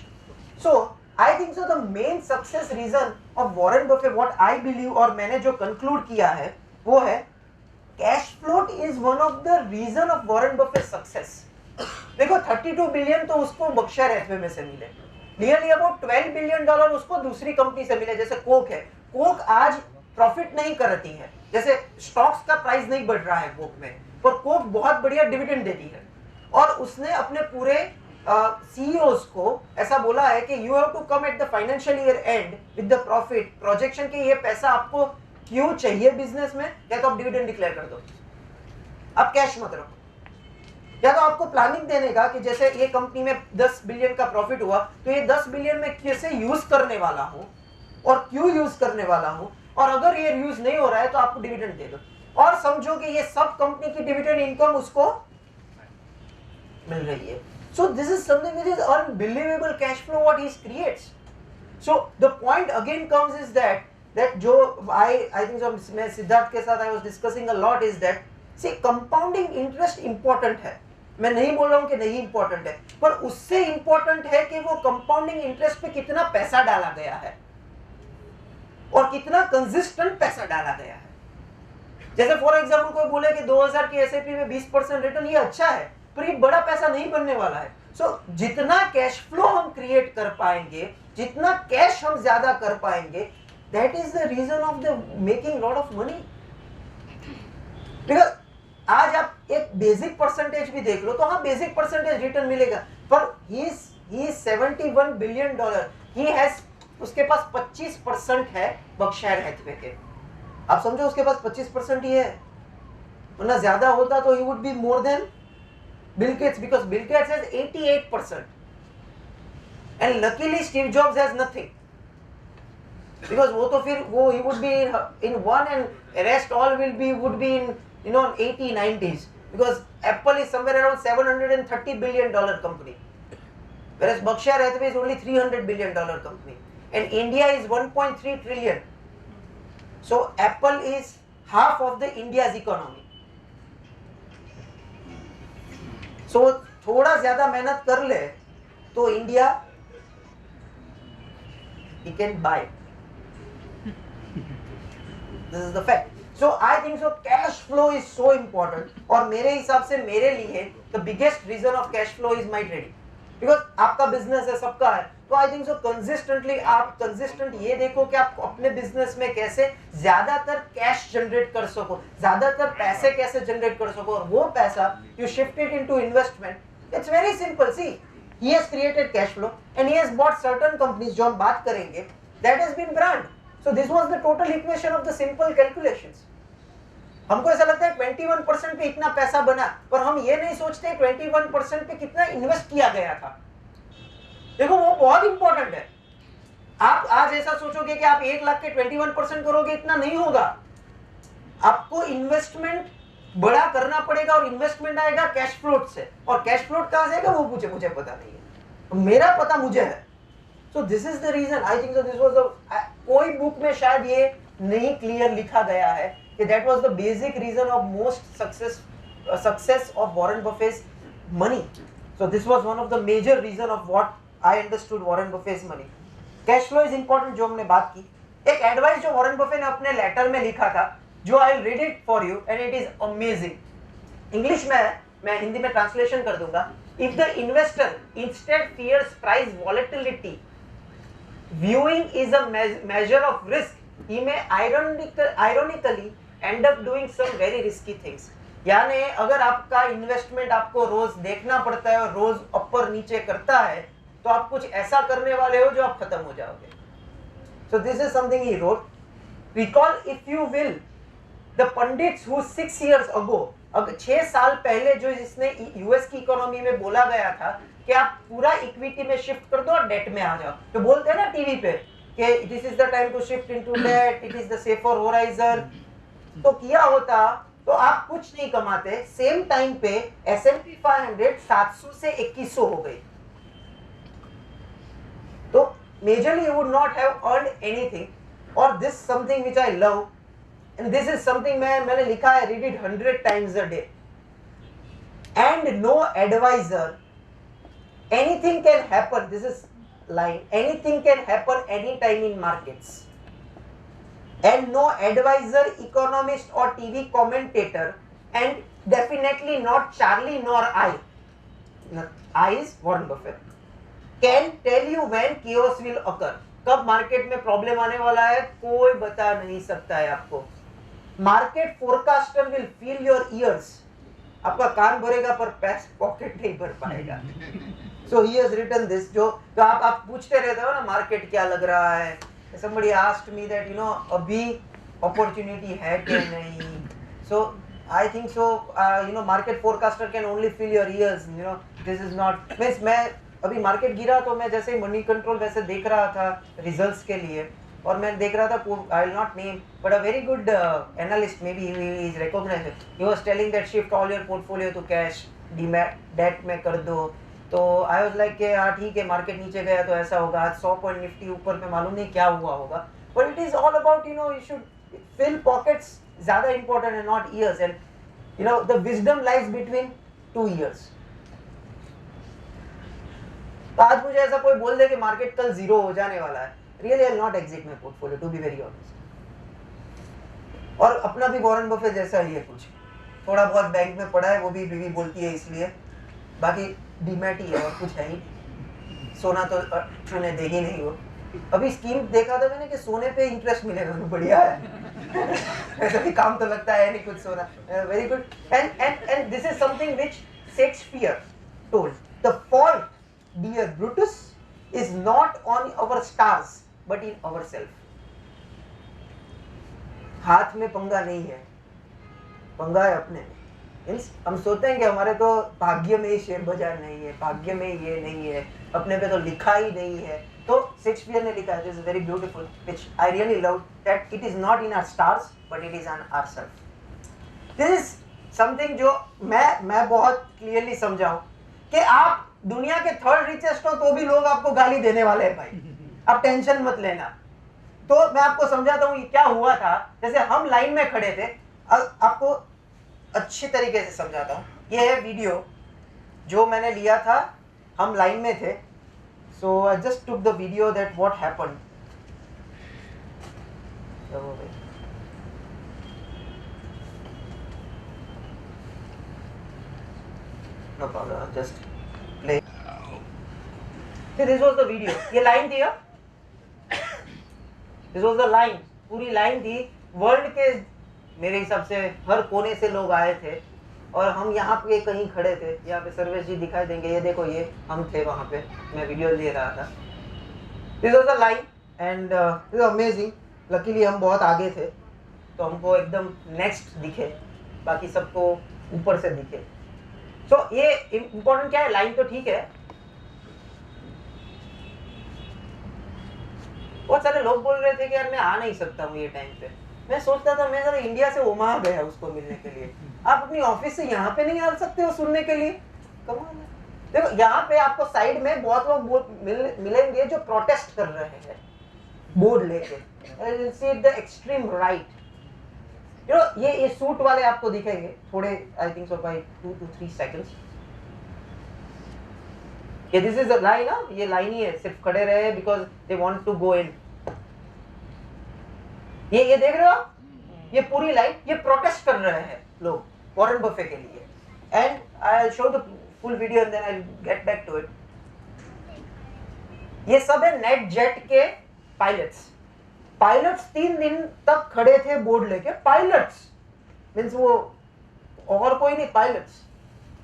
S2: So I think so the main success reason of Warren Buffett, what I believe और मैंने जो conclude किया है वो है cash flow is one of the reason of Warren Buffett's success. देखो 32 बिलियन तो उसको बर्कशायर हैथवे में से मिले, नियरली अबाउट $12 बिलियन उसको दूसरी कंपनी से मिले, जैसे कोक है। कोक आज प्रॉफिट नहीं करती है, जैसे स्टॉक्स का प्राइस नहीं बढ़ रहा है कोक में, पर कोक बहुत बढ़िया डिविडेंड देती है। और उसने अपने पूरे सीईओज को ऐसा बोला है कि you have to come at the financial year end with the profit projection के ये पैसा आपको क्यों चाहिए बिजनेस में, या तो आप डिविडेंड डिक्लेयर कर दो, आप कैश मत रखो, या तो आपको प्लानिंग देने का कि जैसे ये कंपनी में 10 बिलियन का प्रॉफिट हुआ तो ये 10 बिलियन में कैसे यूज करने वाला हूं और क्यों यूज करने वाला हूं, और अगर ये यूज नहीं हो रहा है तो आपको डिविडेंड दे दो। और समझो कि ये सब कंपनी की डिविडेंड इनकम उसको मिल रही है। So this is something which is unbelievable cash flow what he creates. So the point again comes is that जो आई थिंक जो मैं सिद्धार्थ के साथ I was discussing a lot is that see compounding interest important है, मैं नहीं बोल रहा हूं कि नहीं इंपॉर्टेंट है, पर उससे इंपॉर्टेंट है कि वो कंपाउंडिंग इंटरेस्ट पे कितना पैसा डाला गया है और कितना कंसिस्टेंट पैसा डाला गया है। जैसे फॉर एग्जांपल कोई बोले कि 2000 की एसआईपी में 20% रिटर्न, ये अच्छा है पर ये बड़ा पैसा नहीं बनने वाला है। सो जितना कैश फ्लो हम क्रिएट कर पाएंगे, जितना कैश हम ज्यादा कर पाएंगे, that is the reason of the making lot of money. Because आज आप एक बेसिक परसेंटेज भी देख लो तो हाँ बेसिक परसेंटेज रिटर्न मिलेगा, पर he is $71 billion, he has, उसके पास 25% है बर्कशायर हैथवे के। आप समझो उसके पास 25% ही है, वरना ज्यादा होता तो he would be more than Bill Gates, because Bill Gates has 88% and luckily Steve jobs has nothing, because वो तो फिर वो he would be in one and rest all will be would be in 80 90s, because Apple is somewhere around $730 billion company, whereas Berkshire Hathaway is only $300 billion company, and India is 1.3 trillion. So Apple is half of the India's economy. So थोड़ा ज्यादा मेहनत कर ले तो India he can buy. This is the fact. So I think so cash flow is so important, और मेरे हिसाब से मेरे लिए the biggest reason of cash flow is my trading, because आपका बिजनेस है, सबका है, तो आई थिंक सो कंसिस्टेंटली आप कंसिस्टेंट ये देखो कि आप अपने बिजनेस में कैसे ज्यादातर कैश जनरेट कर सको, ज्यादातर पैसे कैसे जनरेट कर सको, और वो पैसा you shift it into investment. It's very simple, see he has created cash flow and he has bought certain companies, जो हम बात करेंगे, that has been brand. So this was the total equation of the simple calculations. हमको ऐसा लगता है 21% पे इतना पैसा बना, पर हम ये नहीं सोचते 21% पे कितना इन्वेस्ट किया गया था। देखो वो बहुत इंपॉर्टेंट है। आप आज ऐसा सोचोगे कि आप 1 लाख के 21% करोगे, इतना नहीं होगा। आपको इन्वेस्टमेंट बड़ा करना पड़ेगा, और इन्वेस्टमेंट आएगा कैश फ्लोट से, और कैश फ्लोट कहां से आएगा वो मुझे पता नहीं है, मेरा पता मुझे है। So this is the reason I think this was कोई बुक में शायद ये नहीं क्लियर लिखा गया है कि that was the basic reason of most success of Warren Buffett's money. So this was one of the major reason of what I understood Warren Buffett's money. Cash flow is important, जो हमने बात की। एक एडवाइस जो वॉरेन बफे ने अपने लेटर में लिखा था, जो I will read it for you and it is amazing. English में है, मैं हिंदी में ट्रांसलेशन कर दूंगा। If the investor instead fears price volatility, viewing is a measure of risk, he may ironically end up doing some very risky things. यानी अगर आपका इन्वेस्टमेंट आपको रोज देखना पड़ता है और रोज ऊपर नीचे करता है, तो आप कुछ ऐसा करने वाले हो जो आप खत्म हो जाओगे। So this is something he wrote. Recall if you will the pundits who 6 years ago, अगर 6 साल पहले जो जिसने यूएस की इकोनॉमी में बोला गया था कि आप पूरा इक्विटी में शिफ्ट कर दो और डेट में आ जाओ, तो बोलते हैं ना टीवी पे कि this is the time to shift into debt, it is the safer horizon, तो किया होता तो आप कुछ नहीं कमाते। सेम टाइम पे S&P 500 700 से 2100 हो गई, तो majorly you would not have earned anything. और this something which I love, and this is something मैंने लिखा है, read it 100 times a day. And no advisor, anything can happen, this is line, anything can happen anytime in markets, and no advisor, economist or TV commentator, and definitely not Charlie nor I is Warren Buffett, can tell you when chaos will occur, कब मार्केट में प्रॉब्लम आने वाला है कोई बता नहीं सकता है आपको। Market forecaster will feel your ears, आपका कान भरेगा पर पैस पॉकेट नहीं भर पाएगा। So he has written this, जो आप पूछते रहते हो ना मार्केट क्या लग रहा है, somebody asked me that अभी opportunity है कि नहीं, so I think so market forecaster can only fill your ears, this is not means मैं अभी मार्केट गिरा तो मैं जैसे मनी कंट्रोल वैसे देख रहा था रिजल्ट्स के लिए, और मैं देख रहा था, I will not name, but a very good analyst, maybe he is recognized, he was telling that shift all your portfolio to cash, debt में कर दो। तो आई वाज लाइक कि हाँ ठीक है, मार्केट नीचे गया तो ऐसा होगा, आज 100 पॉइंट निफ्टी ऊपर में मालूम नहीं क्या हुआ होगा, but it is all about you should fill pockets, ज्यादा इंपॉर्टेंट है not years, and the wisdom lies between 2 years. तो आज मुझे ऐसा कोई बोल दे कि मार्केट कल 0 हो जाने वाला है, really I will not exit my portfolio, to be very honest. और अपना भी वॉरेन बफेट जैसा ही है, कुछ थोड़ा बहुत बैंक में पड़ा है, वो भी बीवी बोलती है इसलिए, बाकी डीमैट ही है और कुछ है ही, सोना तो छूने देगी नहीं वो। अभी स्कीम देखा था मैंने कि सोने पे इंटरेस्ट मिलेगा, बढ़िया है। ऐसा भी काम तो लगता है नहीं कुछ सोना। Very good. And this is something which Shakespeare told, the fault dear Brutus is not on our stars but in our self. हाथ में पंगा नहीं है, पंगा है अपने में। हम सोचते हैं कि हमारे तो भाग्य में ही शेयर बाजार नहीं है, भाग्य में ये नहीं है, अपने पे तो लिखा ही नहीं है। तो शेक्सपियर ने लिखा है, this is very beautiful, which I really love, that it is not in our stars but it is on ourself. This is something जो मैं बहुत क्लियरली समझाऊं कि आप दुनिया के थर्ड रिचेस्ट हो तो भी लोग आपको गाली देने वाले हैं भाई, आप टेंशन मत लेना। तो मैं आपको समझाता हूँ क्या हुआ था। जैसे हम लाइन में खड़े थे, आपको अच्छी तरीके से समझाता हूँ। ये है वीडियो जो मैंने लिया था, हम लाइन में थे। So I just took the video that what happened. No problem, just play. This was the video, ये लाइन थी। दिस वाज द लाइन, पूरी लाइन थी। वर्ल्ड के मेरे हिसाब से हर कोने से लोग आए थे और हम यहाँ पे कहीं खड़े थे। यहाँ पे सर्वेश जी दिखाई देंगे, ये देखो, ये हम थे वहाँ पे, मैं वीडियो ले रहा था। This was the line and it was amazing. Luckily हम बहुत आगे थे तो हमको एकदम नेक्स्ट दिखे, बाकी सबको ऊपर से दिखे। सो ये इम्पोर्टेंट क्या है, लाइन तो ठीक है। बहुत सारे लोग बोल रहे थे कि यार मैं आ नहीं सकता हूँ ये टाइम पे। मैं सोचता था मैं जरा इंडिया से ओमाहा गया उसको मिलने के लिए, आप अपनी ऑफिस से यहाँ पे नहीं आ सकते हो सुनने के लिए? कमाल है। देखो यहाँ पे आपको साइड में बहुत लोग मिलेंगे जो प्रोटेस्ट कर रहे हैं बोर्ड लेके, see the extreme right. You know ये सूट वाले आपको दिखेंगे थोड़े, I think so by 2 to 3 seconds। ये दिस इज अ लाइन, ये लाइन ही है, सिर्फ खड़े रहे because they want to go in. ये देख रहे हो आप, ये पूरी लाइन, ये प्रोटेस्ट कर रहे हैं लोग वॉरेन बफे के लिए। And I will show the full video and then I will get back to it. ये सब है नेट जेट के पायलट्स। पायलट्स 3 दिन तक खड़े थे बोर्ड लेके। पायलट्स मीन्स वो और कोई नहीं, पायलट्स।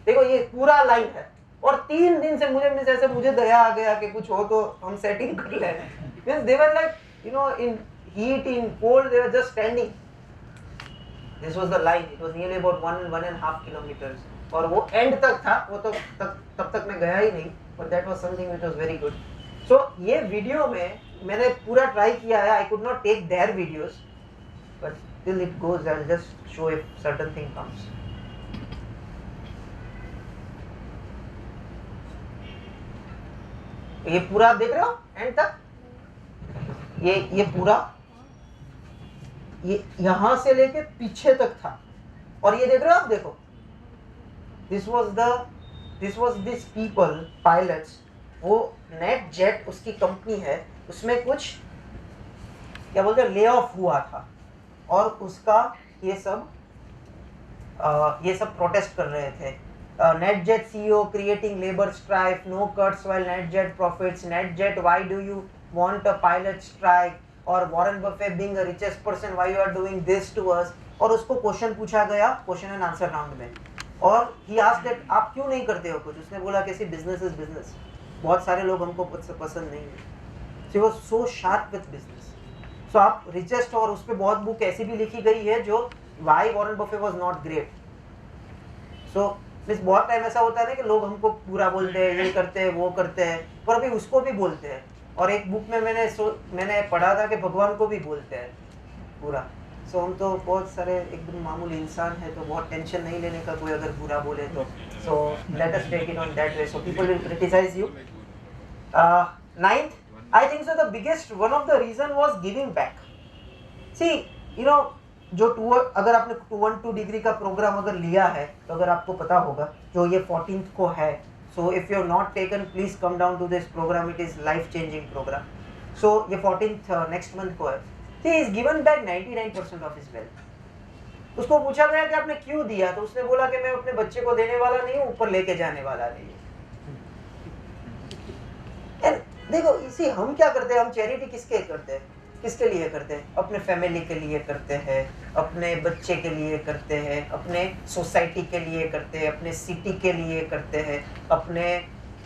S2: देखो ये पूरा लाइन है और 3 दिन से मुझे दया आ गया कि कुछ हो तो हम सेटिंग कर ले। Means they were like, you know, in heat, in cold, they were just standing. This was the line. It was nearly about 1.5 kilometers. और वो end तक था, वो तो तब तक मैं गया ही नहीं, but that was something which was very good. So ये वीडियो में मैंने पूरा ट्राई किया है. I could not take their videos, but till it goes, I'll just show if certain thing comes. ये पूरा देख रहे हो एंड तक, ये पूरा, ये यहां से लेके पीछे तक था। और ये देख रहे हो आप, देखो, this was this people, pilots. वो नेट जेट उसकी कंपनी है, उसमें कुछ क्या बोलते हैं, ले ऑफ हुआ था और उसका ये सब प्रोटेस्ट कर रहे थे। NetJet CEO creating labour strike, no cuts while NetJet profits, NetJet why do you want a pilot strike, और Warren Buffett being a richest person why you are doing this to us. और उसको क्वेश्चन पूछा गया क्वेश्चन एंड आंसर राउंड में, और ही आस्क्ड दैट आप क्यों नहीं करते हो कुछ। उसने बोला कि बिजनेस इज बिजनेस, बहुत सारे लोग हमको पसंद नहीं है। She was so sharp with business. So आप रिचेस्ट, और उस पर बहुत बुक ऐसी भी लिखी गई है जो why Warren Buffett was not great. So means बहुत टाइम ऐसा होता है ना कि लोग हमको पूरा बोलते हैं, ये करते हैं, वो करते हैं, पर अभी उसको भी बोलते हैं। और एक बुक में मैंने पढ़ा था कि भगवान को भी बोलते हैं पूरा। सो हम तो बहुत सारे एकदम मामूली इंसान है, तो बहुत टेंशन नहीं लेने का कोई अगर बुरा बोले तो। So let us take it on that way, so people will criticise you. 9th, I think so the biggest one of the reason was giving back. See you know, जो अगर आपने 212 डिग्री का प्रोग्राम अगर लिया है तो अगर आपको पता होगा, जो ये 14th को है। So if you have not taken, please come down to this program. It is life-changing program. So ये 14th next month को है। He is given back 99% of his wealth. उसको पूछा गया कि आपने क्यों दिया, तो उसने बोला कि मैं अपने बच्चे को देने वाला नहीं हूँ, ऊपर लेके जाने वाला नहीं हूँ। देखो इसी हम क्या करते हैं, हम चैरिटी किसके करते हैं, किसके लिए करते हैं? अपने फैमिली के लिए करते हैं, अपने बच्चे के लिए करते हैं, अपने सोसाइटी के लिए करते हैं, अपने सिटी के लिए करते हैं, अपने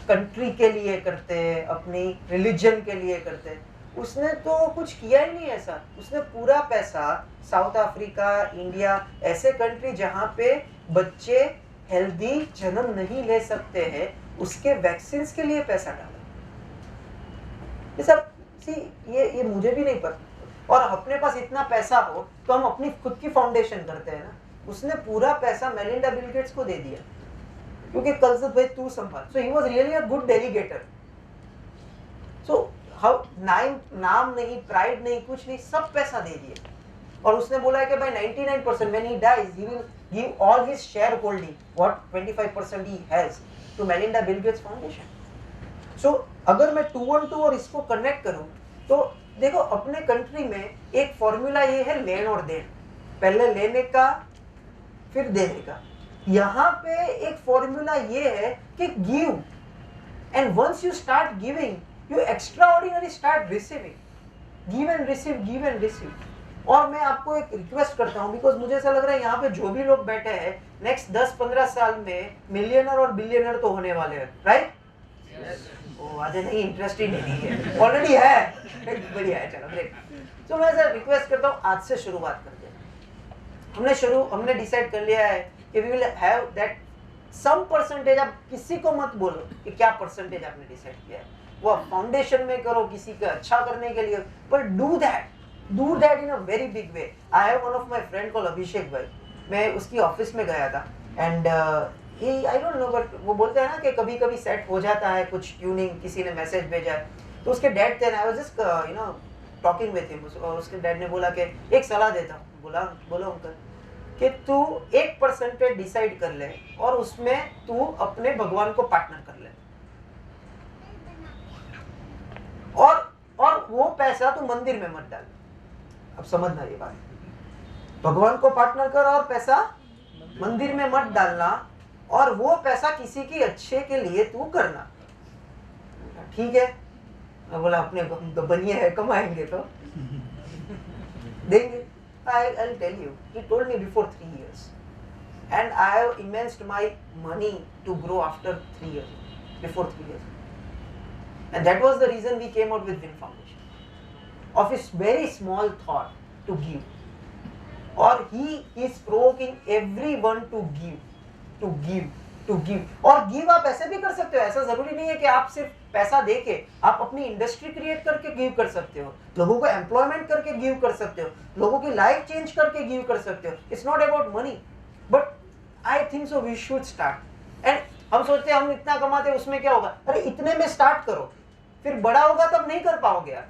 S2: कंट्री के लिए करते हैं, अपनी रिलीजन के लिए करते हैं। उसने तो कुछ किया ही नहीं ऐसा। उसने पूरा पैसा साउथ अफ्रीका, इंडिया, ऐसे कंट्री जहाँ पे बच्चे हेल्दी जन्म नहीं ले सकते हैं, उसके वैक्सीन के लिए पैसा डाला। ये सब ये मुझे भी नहीं पता। और अपने पास इतना पैसा हो तो हम अपनी खुद की फाउंडेशन करते हैं ना। उसने पूरा पैसा मेलिंडा बिल गेट्स को दे दिया, क्योंकि कलसत भाई तू संभाल। So he was really a good delegator. So how नाम नहीं, प्राइड नहीं, कुछ नहीं, सब पैसा दे दिया। और उसने बोला है कि भाई 99% when he dies he will give all his shareholding, what 25% he has, to Melinda Bill Gates Foundation. So अगर मैं 212 और इसको कनेक्ट करूं तो देखो अपने कंट्री में एक फॉर्मूला ये है लेन और देन, पहले लेने का फिर देने का। यहाँ पे एक फॉर्मूला ये है कि give, and once you start giving you extraordinary start receiving, give and receive, give and receive. और मैं आपको एक रिक्वेस्ट करता हूँ, बिकॉज मुझे ऐसा लग रहा है यहाँ पे जो भी लोग बैठे हैं नेक्स्ट 10-15 साल में मिलियनर और बिलियनर तो होने वाले हैं, राइट? आज नहीं, इंटरेस्ट ही नहीं है, ऑलरेडी है, बढ़िया है, चलो ग्रेट। तो मैं सर रिक्वेस्ट करता हूँ आज से शुरुआत करते हैं। हमने डिसाइड कर लिया है कि we will have that some percentage. आप किसी को मत बोलो कि क्या परसेंटेज आपने डिसाइड किया है, वो फाउंडेशन में करो किसी का अच्छा करने के लिए, पर do that in a very big way. I have one of my friend called Abhishek भाई, मैं उसकी ऑफिस में गया था and I don't know, but वो बोलते हैं ना कि कभी कभी सेट हो जाता है कुछ ट्यूनिंग, किसी ने मैसेज भेजा है, तो उसके डैड थे, I was just talking with him, और उसके डैड ने बोला कि एक सलाह देता हूँ। बोलो अंकल कि तू 1% डिसाइड कर ले और उसमें तू अपने भगवान को पार्टनर कर ले, और वो पैसा तू मंदिर में मत डाल। अब समझना ये बात, भगवान को पार्टनर कर और पैसा मंदिर में मत डालना, और वो पैसा किसी की अच्छे के लिए तू करना, ठीक है? मैं बोला अपने तो बनिए है, कमाएंगे तो देंगे। I'll tell you, he told me before 3 years, and I have immersed my money to grow after 3 years, before 3 years, and that was the reason we came out with Win Foundation, of his very small thought to give, or he is provoking everyone to give. और गिव आप ऐसे भी कर सकते हो, ऐसा जरूरी नहीं है कि आप सिर्फ पैसा देके, आप अपनी इंडस्ट्री क्रिएट करके गिव कर सकते हो, लोगों को एम्प्लॉयमेंट करके गिव कर सकते हो, लोगों की लाइफ चेंज करके गिव कर सकते हो। It's not about money, but I think so we should start. And हम सोचते हैं हम इतना कमाते हैं उसमें क्या होगा, अरे इतने में स्टार्ट करो, फिर बड़ा होगा तब नहीं कर पाओगे यार,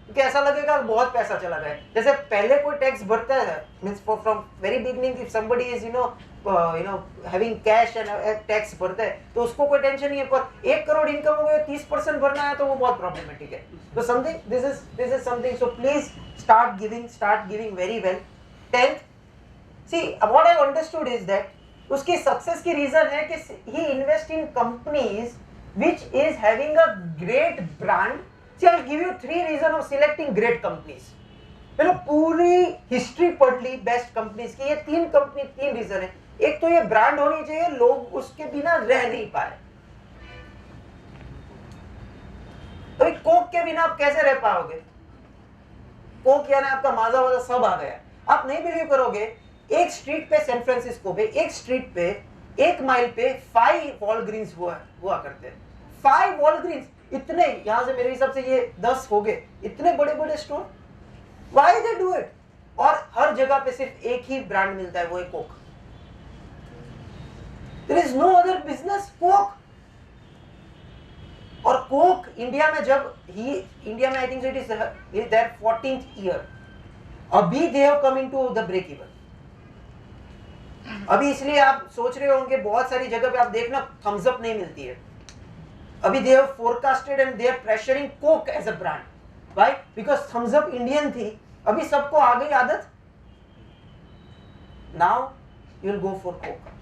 S2: क्योंकि ऐसा लगेगा बहुत पैसा चला गया। जैसे पहले कोई टैक्स भरता है, means from very beginning if somebody is having cash and tax भरता है तो उसको कोई टेंशन नहीं है, पर 1 करोड़ इनकम हो गई 30% भरना है तो वो बहुत प्रॉब्लमेटिक है। तो something this is something, so please start giving very well. 10th, see what I understood is that उसकी सक्सेस की रीजन है कि he invest in companies which is having a great brand. See, I'll give you 3 reasons of selecting great companies. मैंने पूरी हिस्ट्री पढ़ ली बेस्ट कंपनीज की, ये 3 रीजन है। एक तो ये ब्रांड होनी चाहिए, लोग उसके बिना रह नहीं पाए। तो कोक के बिना आप कैसे रह पाओगे? कोक यानी आपका माजा वाजा सब आ गया। आप नहीं बिलीव करोगे, एक स्ट्रीट पे सैन फ्रांसिस्को पे, एक स्ट्रीट पे 1 माइल पे 5 वॉलग्रीन्स हुआ करते हैं। 5 वॉलग्रीन्स, इतने, यहां से मेरे हिसाब से ये 10 हो गए, इतने बड़े बड़े store. Why they do it? और हर जगह पे सिर्फ एक ही ब्रांड मिलता है, वो है Coke. There is no other business, Coke. और कोक इंडिया में इंडिया में I think it is their 14th year, अभी they have come into the break even. अभी इसलिए आप सोच रहे होंगे बहुत सारी जगह पे आप देखना थम्स अप नहीं मिलती है। अभी they have forecasted and they are pressuring Coke as a brand. Why? Because thumbs up Indian थी, अभी सबको आ गई आदत। Now you will go for Coke.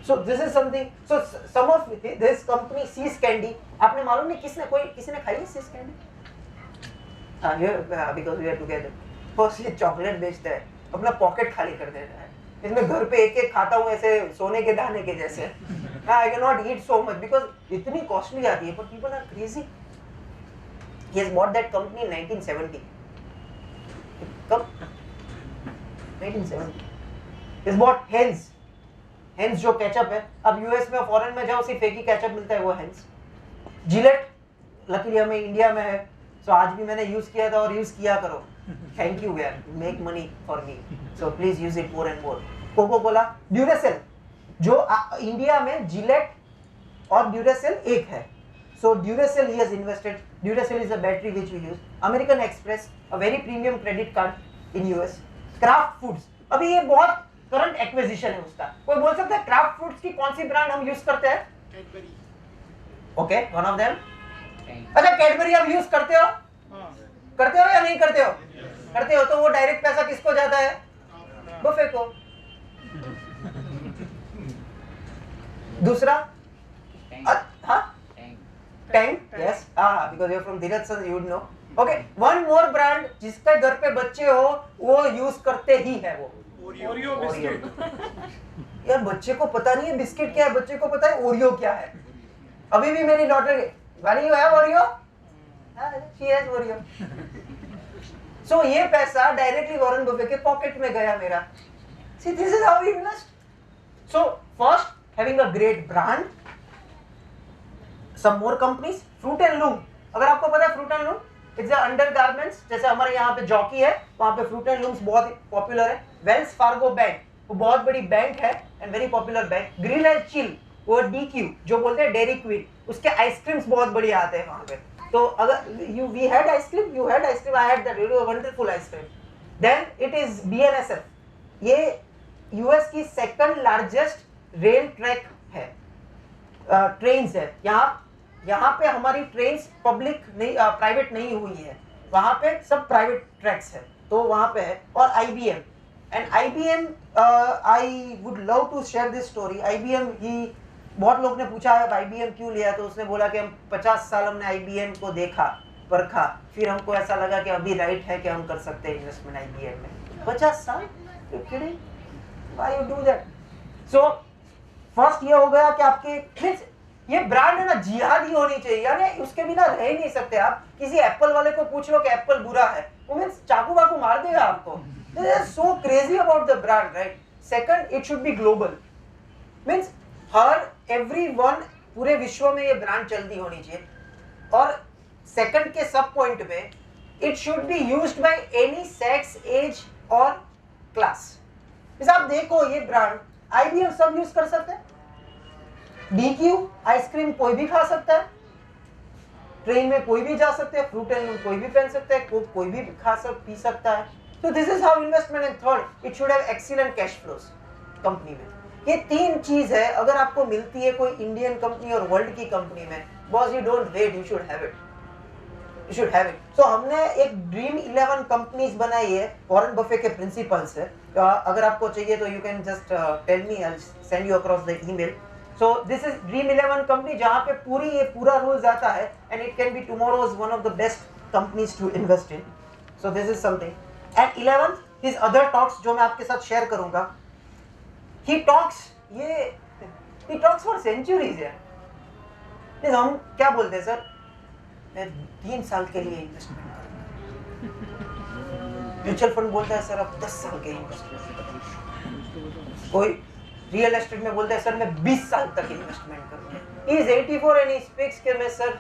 S2: So this is something. So some of this company Seas Candy, आपने मालूम नहीं किसी ने खाई है Seas Candy? Because we are together. First ये चॉकलेट बेचता है, अपना पॉकेट खाली कर देता है. इसमें घर पे एक खाता हूँ ऐसे सोने के दाने के जैसे. I cannot eat so much because इतनी costly आती है, but people are crazy. He has bought that company in 1970. कब? 1970. He has bought Heinz. Heinz जो केचप है, अब यूएस में फॉरेन में जाओ सिर्फ एक ही केचप मिलता है, वो Heinz. Gillette, लकीली हमें इंडिया में है, so आज भी मैंने यूज किया था और यूज किया करो. Thank you यार, make money for me. So please use it more and more. Coca-Cola, Duracell, जो इंडिया में Gillette और Duracell एक है. So Duracell he has invested. Duracell is a battery which we use. American Express, a very premium credit card in US. Kraft Foods, अभी ये बहुत करंट एक्विजिशन है उसका. कोई बोल सकता है क्राफ्ट फूड्स की कौन सी ब्रांड हम यूज करते हैं?
S3: Cadbury.
S2: Okay, one of them. अच्छा, कैडबरी आप यूज करते हो? करते हो या नहीं करते हो? करते हो, तो वो डायरेक्ट पैसा किसको जाता है? बुफे को. दूसरा हाँ tank. Yes, because you are from Dheeraj sir, you would know. Okay, one more brand जिसके घर पे बच्चे हो वो यूज करते ही है, वो
S3: ओरियो बिस्किट.
S2: यार बच्चे को पता नहीं है बिस्किट क्या है, बच्चे को पता है ओरियो क्या है. अभी भी मेरी डॉटर वाली है Oreo, she has Oreo. So ये पैसा डायरेक्टली वॉरेन बफे के पॉकेट में गया मेरा. See this is how we invest. So first having a great brand, some more companies. Fruit and Loom, अगर आपको पता है Fruit and Loom, it's undergarments. जैसे हमारे यहाँ पे जॉकी है, वहाँ पे फ्रूट एंड लूम्स बहुत पॉपुलर है. वेल्स फार्गो बैंक, वो बहुत बड़ी बैंक है and very popular bank. Grill and chill, वो डीक्यू जो बोलते हैं डेयरी क्वीन, उसके आइसक्रीम्स बहुत बढ़िया आते हैं वहाँ पे. तो अगर we had ice cream, you had ice cream, I had that wonderful ice cream. Then it is BNSF, ये यूएस की सेकंड लार्जेस्ट रेल ट्रैक है, ट्रेन्स है. यहाँ पे हमारी ट्रेन्स पब्लिक नहीं, प्राइवेट नहीं हुई है, वहाँ पे सब प्राइवेट ट्रैक्स है, तो वहाँ पे है. और IBM, and IBM I would love to share this story. IBM ही, बहुत लोग ने पूछा है IBM क्यों लिया, तो उसने बोला कि हम 50 साल हमने IBM को देखा परखा, फिर हमको ऐसा लगा कि अभी राइट है कि हम कर सकते हैं इन्वेस्टमेंट IBM में. 50 साल, you kidding? Why you do that? So first ये हो गया कि आपके ये ब्रांड है ना, जिहादी होनी चाहिए, यानी उसके बिना रह ही नहीं सकते आप. किसी एप्पल वाले को पूछ लो कि एप्पल बुरा है, वो मींस चाकू वाकू मार देगा आपको. They are so crazy about the brand, right? Second, it should be global. Means her everyone, पूरे विश्व में ये ब्रांड चलती होनी चाहिए. और सेकंड के सब पॉइंट में, it should be used by any sex, age और class. आप देखो ये ब्रांड IBM सब यूज कर सकते हैं. DQ आइसक्रीम कोई भी खा सकता है, ट्रेन में कोई भी जा सकते हैं, फ्रूट एंड कोई भी पहन सकता है, कोक कोई भी पी सकता है. So this is how investment. And third, it should have excellent cash flows company में. ये तीन चीज है, अगर आपको मिलती है कोई इंडियन कंपनी और वर्ल्ड की कंपनी में, boss you don't wait, you should have it. You should have it. So हमने एक ड्रीम 11 कंपनीज बनाई है वॉरेन बफे के प्रिंसिपल से. अगर आपको चाहिए तो you can just tell me, I will send you across the email. So this is dream 11 company, जहां पे पूरा रूल्स आता है, and it can be tomorrow's one of the best companies to invest in. So this is something. And 11th, his other talks जो मैं आपके साथ शेयर करूंगा. He talks for centuries यार. हम क्या बोलते हैं सर, मैं 3 साल के लिए इन्वेस्टमेंट करूंगा. म्यूचुअल फंड बोलता है सर अब 10 साल के इन्वेस्टमेंट करूंगा. कोई रियल एस्टेट में बोलता है सर मैं 20 साल तक इन्वेस्टमेंट करूंगा. He is 84 and he speaks कि मैं सर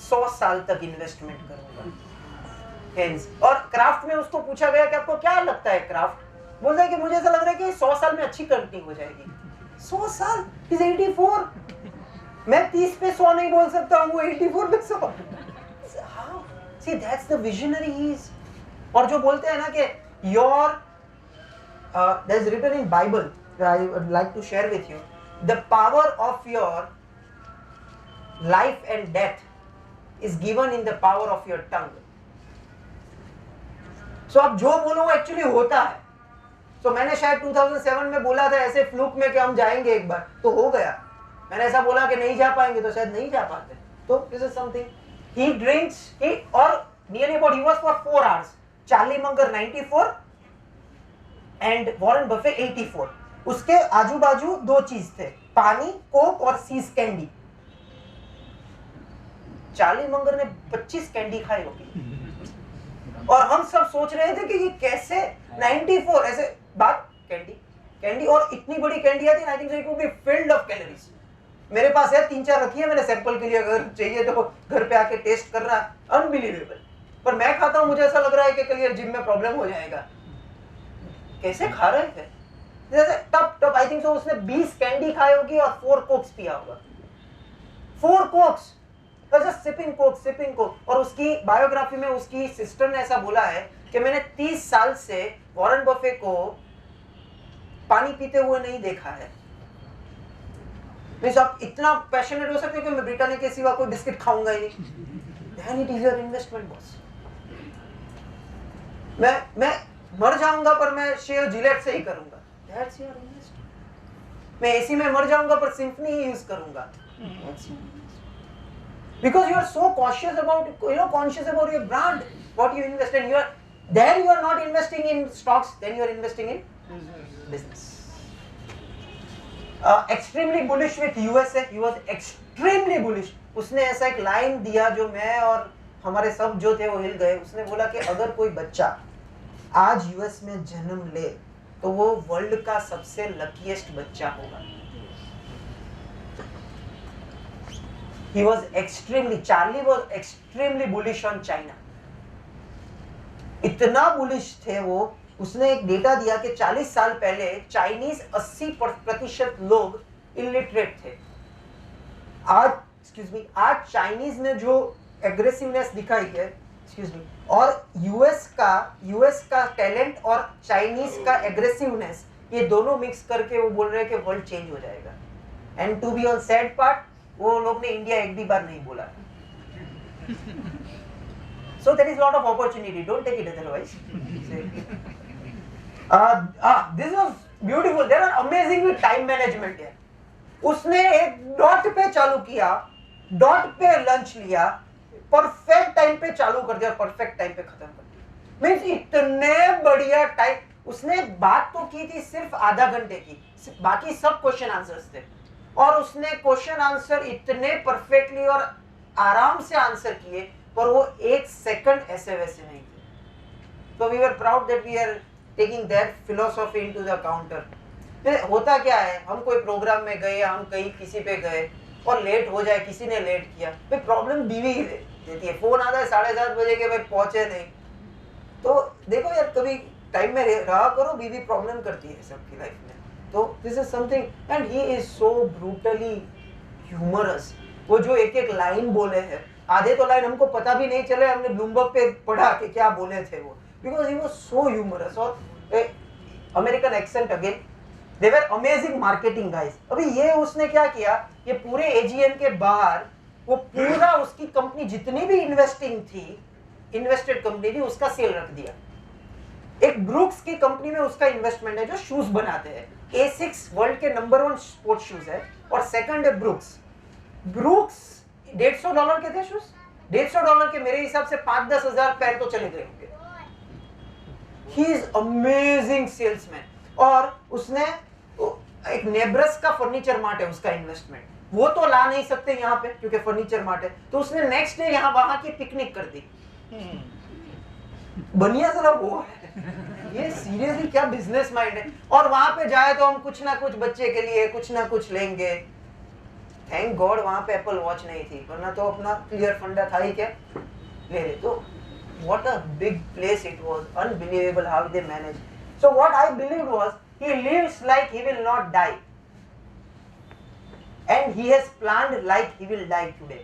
S2: 100 साल तक इन्वेस्टमेंट करूंगा. और क्राफ्ट में उसको पूछा गया कि आपको क्या लगता है क्राफ्ट, बोलता है कि मुझे ऐसा लग रहा है कि 100 साल में अच्छी कंपनी हो जाएगी. 100 साल, इज 84. मैं 30 पे 100 नहीं बोल सकता हूँ, वो 84 पे 100. How? See that's the visionary he is. और जो बोलते हैं ना कि your, that is written in Bible, I would like to share with you, the power of your life and death is given in the power of your tongue. So आप जो बोलो वो एक्चुअली होता है. तो मैंने शायद 2007 में बोला था ऐसे फ्लूक में कि हम जाएंगे एक बार, तो हो गया। मैंने ऐसा बोला कि नहीं जा पाएंगे, तो शायद नहीं जा पाते। तो this is something he drinks he, और nearly about he was for 4 hours. Charlie Munger 94 and Warren Buffett 84। उसके आजू बाजू दो चीज थे, पानी, कोक और सीज कैंडी। चार्ली मंगर ने 25 कैंडी खाई होगी और हम सब सोच रहे थे कि ये कैसे 94 ऐसे बात कैंडी और इतनी बड़ी कैंडी आती है। आई think so it would be filled of calories. मेरे पास है 3-4 रखी है मैंने सैंपल के लिए, अगर चाहिए तो घर पे आके टेस्ट कर रहा। अनबिलीवेबल। पर मैं खाता हूं, मुझे ऐसा लग रहा है कि कल ये जिम में प्रॉब्लम हो जाएगा। कैसे खा रहे थे जैसे टप। आई थिंक सो उसने 20 कैंडी खाई होगी और 4 कोक्स पिया होगा। 4 कोक्स, जस्ट सिपिंग कोक। और उसकी बायोग्राफी में उसकी सिस्टर ने ऐसा बोला है कि मैंने 30 साल से वॉरेन बफे को पानी पीते हुए नहीं देखा है। मींस आप इतना पैशनेट हो सकते हो कि मैं ब्रिटानिया के सिवा कोई बिस्किट खाऊंगा ही नहीं। Then it is your investment boss। मैं मर जाऊंगा पर मैं शेव जिलेट से ही करूंगा। That's your investment। मैं एसी में मर जाऊंगा पर सिम्फनी ही यूज करूंगा। Because you are so cautious about, conscious about your brand, what you invest in. You are not investing in stocks, then you are investing in business। Extremely bullish with USA। He was extremely bullish। उसने ऐसा एक लाइन दिया जो मैं और हमारे सब जो थे वो हिल गए। उसने बोला कि अगर कोई बच्चा आज यूएस में जन्म ले तो वो वर्ल्ड का सबसे लकीएस्ट बच्चा होगा। Charlie was extremely bullish on China। इतना बुलिश थे वो, उसने एक डेटा दिया कि 40 साल पहले चाइनीज 80% लोग इलिटरेट थे। आज चाइनीज ने जो एग्रेसिवनेस दिखाई है, और यूएस का टैलेंट और चाइनीज का एग्रेसिवनेस, ये दोनों मिक्स करके वो बोल रहे हैं कि वर्ल्ड चेंज हो जाएगा। And to be on sad part, वो लोग ने इंडिया एक भी बार नहीं बोला। So there is lot of opportunity, don't take it otherwise। This was beautiful। There are amazing with time management here। उसने एक डॉट पे चालू किया, डॉट पे लंच लिया, परफेक्ट टाइम पे चालू कर दिया, परफेक्ट टाइम पे खत्म कर दिया। मींस इतने बढ़िया टाइम। उसने बात तो की थी सिर्फ आधा घंटे की, बाकी सब क्वेश्चन आंसर्स थे, और उसने क्वेश्चन आंसर इतने परफेक्टली और आराम से आंसर किए, पर वो 1 सेकंड ऐसे वैसे नहीं थे। तो we were proud that we are taking that philosophy into the counter. होता क्या है, हम कोई प्रोग्राम में गए, हम कहीं किसी पे गए और लेट हो जाए, किसी ने लेट किया, भाई प्रॉब्लम बीवी ही देती है। फोन आता है 7:30 बजे के, भाई पहुंचे नहीं। तो देखो यार, कभी टाइम में रहा करो, बीवी प्रॉब्लम करती है सबकी लाइफ में। तो this is something. And he is so brutally humorous. वो जो एक लाइन बोले हैं, आधे तो लाइन हमको पता भी नहीं चले, हमने ब्लूमबर्ग पे पढ़ा कि क्या बोले थे वो, because he was so humorous. और American accent again, they were amazing marketing guys. अभी ये उसने क्या किया, ये पूरे एजीएम के बाहर वो पूरा उसकी कंपनी जितनी भी इन्वेस्टेड कंपनी थी, उसका सेल रख दिया। एक ब्रूक्स की कंपनी में उसका इन्वेस्टमेंट है जो शूज बनाते हैं। A6 वर्ल्ड के नंबर 1 स्पोर्ट्स शूज है, और सेकंड है ब्रूक्स। $150 के थे शूज। $150 के मेरे हिसाब से 5-10 हजार पैर तो चले गए होंगे। He is amazing salesman. और उसने एक नेब्रास्का फर्नीचर मार्ट है उसका इन्वेस्टमेंट, वो तो ला नहीं सकते यहाँ पे क्योंकि फर्नीचर मार्ट है, तो उसने नेक्स्ट डे यहाँ वहां की पिकनिक कर दी। बनिया साला वो है, ये सीरियसली क्या बिजनेस माइंड है। और वहां पे जाए तो हम कुछ ना कुछ बच्चे के लिए कुछ ना कुछ लेंगे। थैंक गॉड वहां पे एप्पल वॉच नहीं थी, वरना तो अपना क्लियर फंडा था ही क्या ले रहे। तो what a big place it was, unbelievable how they manage. So what I believe was he lives like he will not die, and he has planned like he will die today।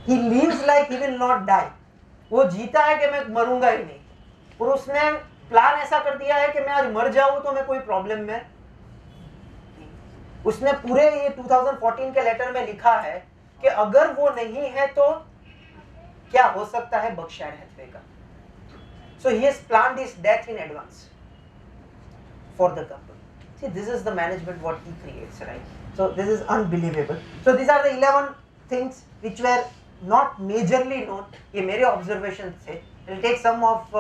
S2: he lives like he will not die। वो जीता है कि मैं मरूंगा ही नहीं, और उसने प्लान ऐसा कर दिया है कि मैं आज मर जाऊं तो मैं कोई प्रॉब्लम में। उसने पूरे ये 2014 के लेटर में लिखा है कि अगर वो नहीं है तो क्या हो सकता है बर्कशायर हैथवे का। So he has planned his death in advance for the company. See, this is the management what he creates, right? So this is unbelievable. So these are the 11 things which were not majorly known. ये मेरे observations थे. We'll take some of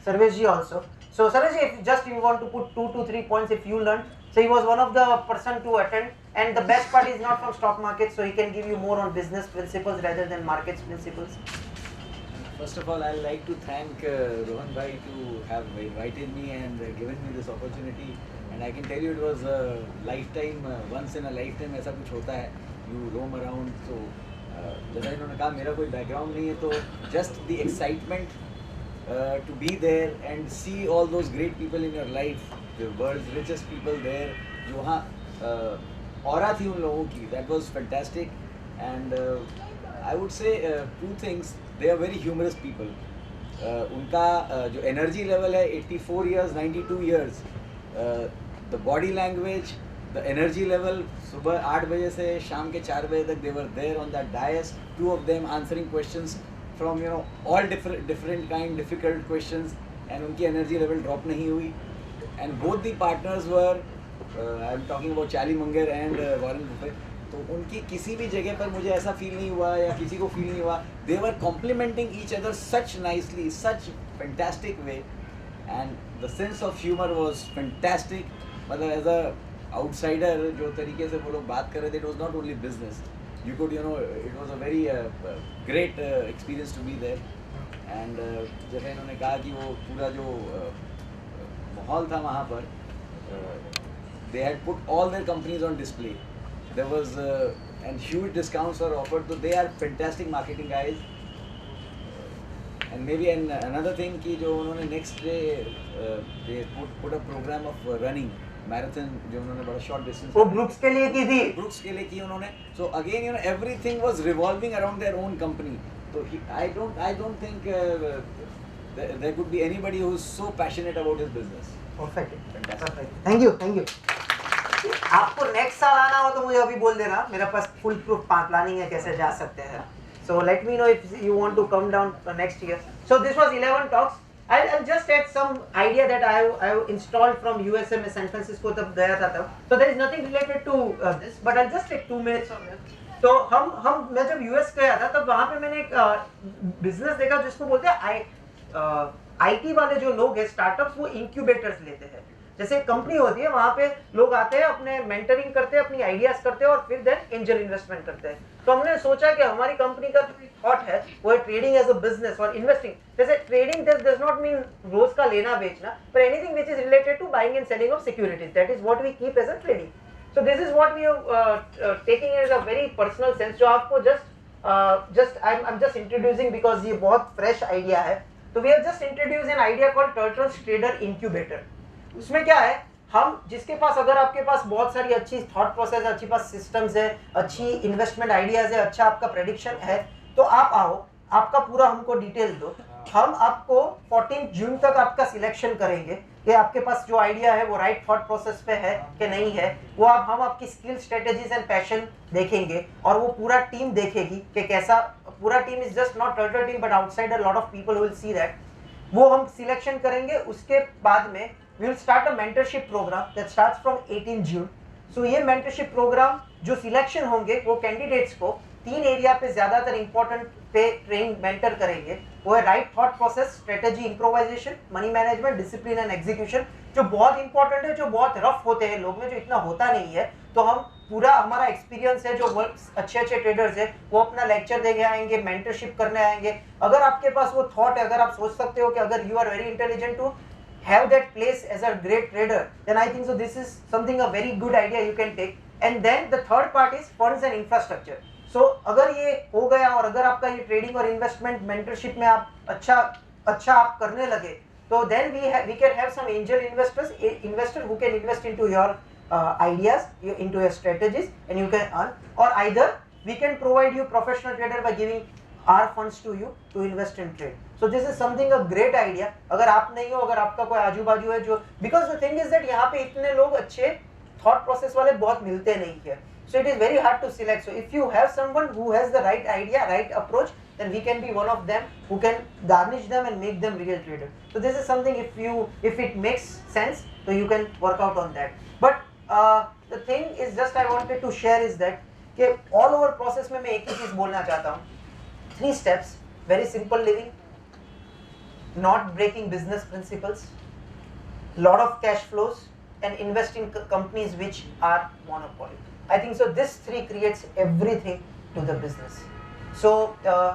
S2: Sarvesh ji also. So Sarvesh ji, if just you want to put 2 to 3 points if you learned. So he was one of the person to attend, and the best part is not from stock market, so he can give you more on business principles rather than markets principles.
S4: First of all, I'd like to thank Rohan Bhai to have invited me and given me this opportunity. And I can tell you it was a lifetime, once in a lifetime ऐसा कुछ होता है. You roam around, so जैसा इन्होंने कहा मेरा कोई background नहीं है, तो just the excitement to be there and see all those great people in your life, the world's richest people there, जो वहाँ aura थी उन लोगों की, that was fantastic. And I would say two things. They are very humorous people. उनका जो energy level है 84 years, 92 years, the body language, the energy level, सुबह 8 बजे से शाम के 4 बजे तक they were there on that dais, two of them answering questions from all different kind difficult questions, and उनकी energy level drop नहीं हुई. And both the partners were I'm talking about Charlie Munger and Warren Buffett. तो उनकी किसी भी जगह पर मुझे ऐसा फील नहीं हुआ या किसी को फील नहीं हुआ. They were complimenting each other such nicely, such fantastic way, and the sense of humor was fantastic. मतलब as a outsider जो तरीके से वो लोग बात कर रहे थे, it was not only business. You could it was a very great experience to be there. And जैसे इन्होंने कहा कि वो पूरा जो माहौल था वहाँ पर, they had put all their companies on display. There was and huge discounts were offered, so they are fantastic marketing guys. And maybe another thing कि जो उन्होंने next day they put a program of running marathon, जो उन्होंने बड़ा short distance
S2: वो ब्रूक्स के लिए की थी.
S4: ब्रूक्स के लिए की उन्होंने. So again everything was revolving around their own company. So I don't think there could be anybody who's so passionate about his business.
S2: Perfect.
S4: Fantastic.
S2: Thank you. आपको नेक्स्ट साल आना हो तो मुझे अभी बोल देना, मेरे पास फुल प्रूफ प्लानिंग है कैसे जा सकते हैं. So let me know if you want to come down next year. So this was 11 talks. I'll just add some idea that I installed from USA में San Francisco तब गया था तब. So there is nothing related to this, but I'll just take 2 minutes on this. तो मैं जब US गया था तब वहाँ पे मैंने एक बिजनेस देखा जिसको बोलते हैं IT वाले जो लोग हैं स्टार्टअप्स, वो इंक्यूबेटर्स लेते हैं. जैसे एक कंपनी होती है, वहाँ पे लोग आते हैं, अपने मेंटरिंग करते हैं, अपनी आइडियाज करते हैं और फिर देन एंजल इन्वेस्टमेंट करते हैं. तो हमने सोचा कि हमारी कंपनी का जो थॉट है वो है ट्रेडिंग एज अ बिजनेस और इन्वेस्टिंग. जैसे ट्रेडिंग डज नॉट मीन रोज का लेना बेचना, but anything which is related to buying and selling of securities, that is what we keep as a trading. So this is what we are taking as a very personal sense, जो आपको I'm just introducing because ये बहुत fresh idea है. तो we have just introduced an idea called Turtles Trader Incubator. उसमें क्या है, हम जिसके पास, अगर आपके पास बहुत सारी अच्छी थॉट प्रोसेस है, अच्छी पास सिस्टम्स है, अच्छी इन्वेस्टमेंट आइडियाज है, अच्छा आपका प्रेडिक्शन है, तो आप आओ, आपका पूरा हमको डिटेल दो. हम आपको 14 जून तक आपका सिलेक्शन करेंगे कि आपके पास जो आइडिया है वो राइट थॉट प्रोसेस पे है कि नहीं है. वो हम आपकी स्किल, स्ट्रेटेजीज एंड पैशन देखेंगे और वो पूरा टीम देखेगी कि कैसा. पूरा team is just not turtle team but outside a lot of people will see that. वो हम सिलेक्शन करेंगे. उसके बाद में we will start a mentorship program that starts from 18 June. So ये mentorship program जो सिलेक्शन होंगे वो कैंडिडेट्स को 3 एरिया पे ज़्यादातर इंपॉर्टेंट पे ट्रेन मेंटर करेंगे. वो है right thought process, strategy, improvisation, money management, discipline and execution, जो बहुत इंपॉर्टेंट है, जो बहुत रफ होते हैं लोग में, जो इतना होता नहीं है. तो हम पूरा हमारा एक्सपीरियंस है, जो अच्छे ट्रेडर्स है वो अपना लेक्चर देके आएंगे, मेंटरशिप करने आएंगे. अगर आपके पास वो थॉट है, अगर आप सोच सकते हो कि अगर you are very intelligent to have that place as a great trader, then I think so this is something a very good idea you can take. And then the third part is funds and infrastructure. So अगर ये हो गया और अगर आपका ये ट्रेडिंग और इन्वेस्टमेंट मेंटरशिप में आप अच्छा आप करने लगे, तो then we can have some angel investor who can invest into your ideas, into your strategies, and you can earn. Or either we can provide you professional trader by giving our funds to you to invest and trade. So this is something a great idea. अगर आप नहीं हो, अगर आपका कोई आजू बाजू है जो, because the thing is that यहाँ पे इतने लोग अच्छे thought process वाले बहुत मिलते नहीं है. So it is very hard to select. So if you have someone who has the right idea, right approach, then we can be one of them who can garnish them and make them real traders. So this is something, if it makes sense, so you can work out on that. But the thing is, just I wanted to share is that कि all over process में मैं एक ही चीज बोलना चाहता हूँ. 3 steps, very simple living, not breaking business principles, lot of cash flows, and invest in companies which are monopoly. I think so this 3 creates everything to the business. So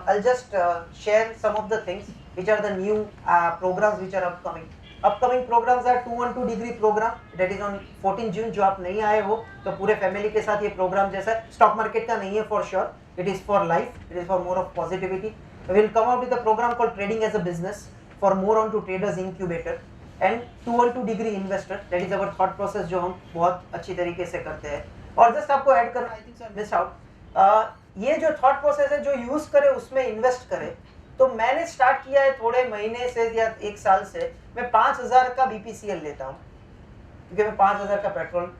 S2: I'll just share some of the things which are the new programs which are upcoming. Upcoming programs are 212 degree program that is on 14 June. जो आप नहीं आए हो तो पूरे फैमिली के साथ ये प्रोग्राम जैसा स्टॉक मार्केट का नहीं है for sure. It is for life. It is for more of positivity. We will come out with a program called Trading as a Business for more on to Traders Incubator and 212 degree investor. That is our thought process जो हम बहुत अच्छी तरीके से करते हैं. और जस्ट आपको ऐड करना, आई थिंक सो मिस आउट, ये जो थॉट प्रोसेस है जो यूज करे उसमें इन्वेस्ट करे. तो मैंने स्टार्ट किया है थोड़े महीने से या 1 साल से. मैं 5000 का BPCL लेता हूँ क्योंकि मैं 5000 का पेट्रोल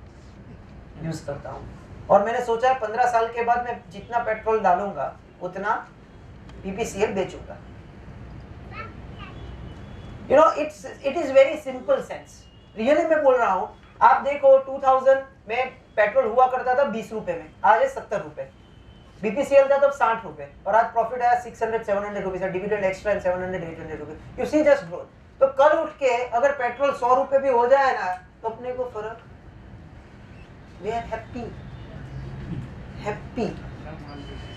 S2: यूज करता हूँ और मैंने सोचा है 15 साल के बाद मैं जितना पेट्रोल डालूंगा उतना BPCL बेचूंगा. You know it is very simple sense. Really मैं बोल रहा हूँ. आप देखो 2000 में पेट्रोल हुआ करता था 20 रुपए में, आज है 70 रुपए. BPCL था तब 60 रुपए और आज प्रॉफिट आया 600-700 rupees, dividend extra 700-800 rupees. You see just growth. तो कल उठ के अगर पेट्रोल 100 रुपए भी हो जाए ना तो अपने को फर्क, वी आर हैप्पी.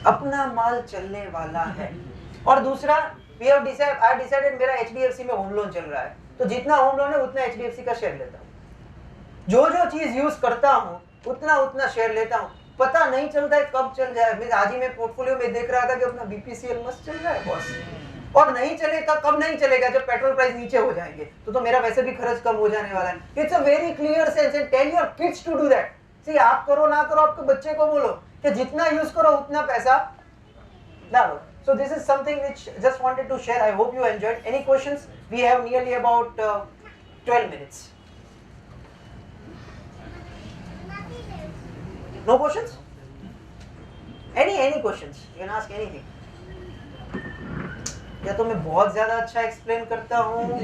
S2: अपना माल चलने वाला है. और दूसरा, आई डिसाइडेड मेरा HDFC में होम लोन चल रहा है तो जितना होम लोन है उतना HDFC का शेयर लेता हूँ. जो चीज यूज करता हूँ उतना शेयर लेता हूँ. पता नहीं चलता है कब चल जाए. मैं आज ही मैं पोर्टफोलियो में देख रहा था कि अपना BPCL मस्त चल रहा है बॉस, और नहीं चलेगा. कब नहीं चलेगा? जब पेट्रोल प्राइस नीचे हो जाएंगे तो मेरा वैसे भी खर्च कम हो जाने वाला है. It's a very clear sense and tell your kids to do that. See आप करो ना करो, आपके बच्चे को बोलो कि जितना यूज करो उतना पैसा डालो. So this is something which just wanted to share. I hope you enjoyed. Any questions? We have nearly about 12 minutes. No questions? Any questions? You can ask anything. या तो मैं बहुत ज्यादा अच्छा एक्सप्लेन करता हूँ.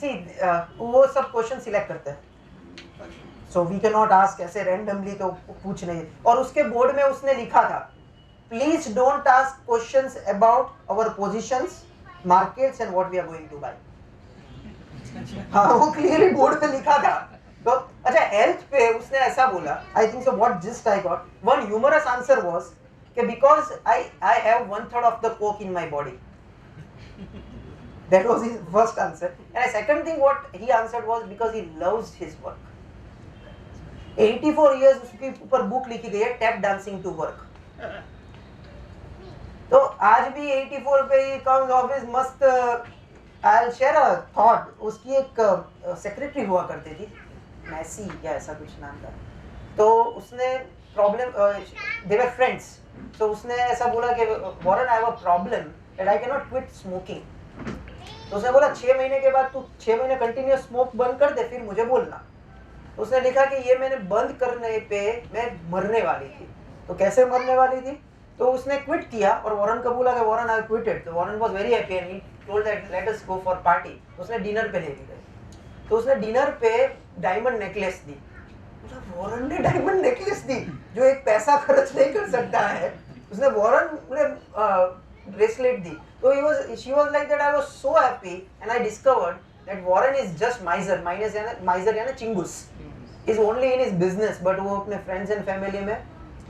S2: See, वो सब क्वेश्चन सिलेक्ट करते हैं. So we cannot ask ऐसे randomly, तो पूछ नहीं. और उसके बोर्ड में उसने लिखा था, please don't ask questions about our positions, markets and what we are going to buy. हाँ, वो क्लियरली बोर्ड पे लिखा था. तो अच्छा, हेल्थ पे उसने ऐसा बोला. I think so what gist I got. One humorous answer was कि because I have 1/3 of the coke in my body. That was his first answer. And the second thing what he answered was because he loves his work. 84 years उसके ऊपर बुक लिखी गई है, टैप डांसिंग टू वर्क. तो आज भी 84 पे ही कम्स ऑफिस मस्त. I'll share a thought. उसकी एक सेक्रेटरी हुआ करती थी, मैसी या ऐसा कुछ नाम था. तो उसने प्रॉब्लम, दे वर फ्रेंड्स. तो उसने ऐसा बोला कि Warren I have a problem that I can not quit smoking. तो उसने बोला 6 महीने के बाद तू 6 महीने कंटिन्यूअस स्मोक बंद कर दे, फिर मुझे बोलना. उसने लिखा कि ये मैंने बंद करने पे मैं मरने वाली थी. तो कैसे मरने वाली थी? तो उसने क्विट किया और वॉरेन को बोला कि वॉरेन आई क्विटेड. तो Warren was very happy and he told that let us go for party. उसने डिनर पे ले गए. तो उसने डिनर पे डायमंड नेकलेस दी. मतलब वॉरेन ने डायमंड नेकलेस दी जो एक पैसा खर्च नहीं कर सकता है. उसने वॉरेन ने ब्रेसलेट दी. तो she was like that. I was so happy and I discovered that Warren is just miser. Miser यानी चिंगूस. Is only in his business, but वो अपने friends and family में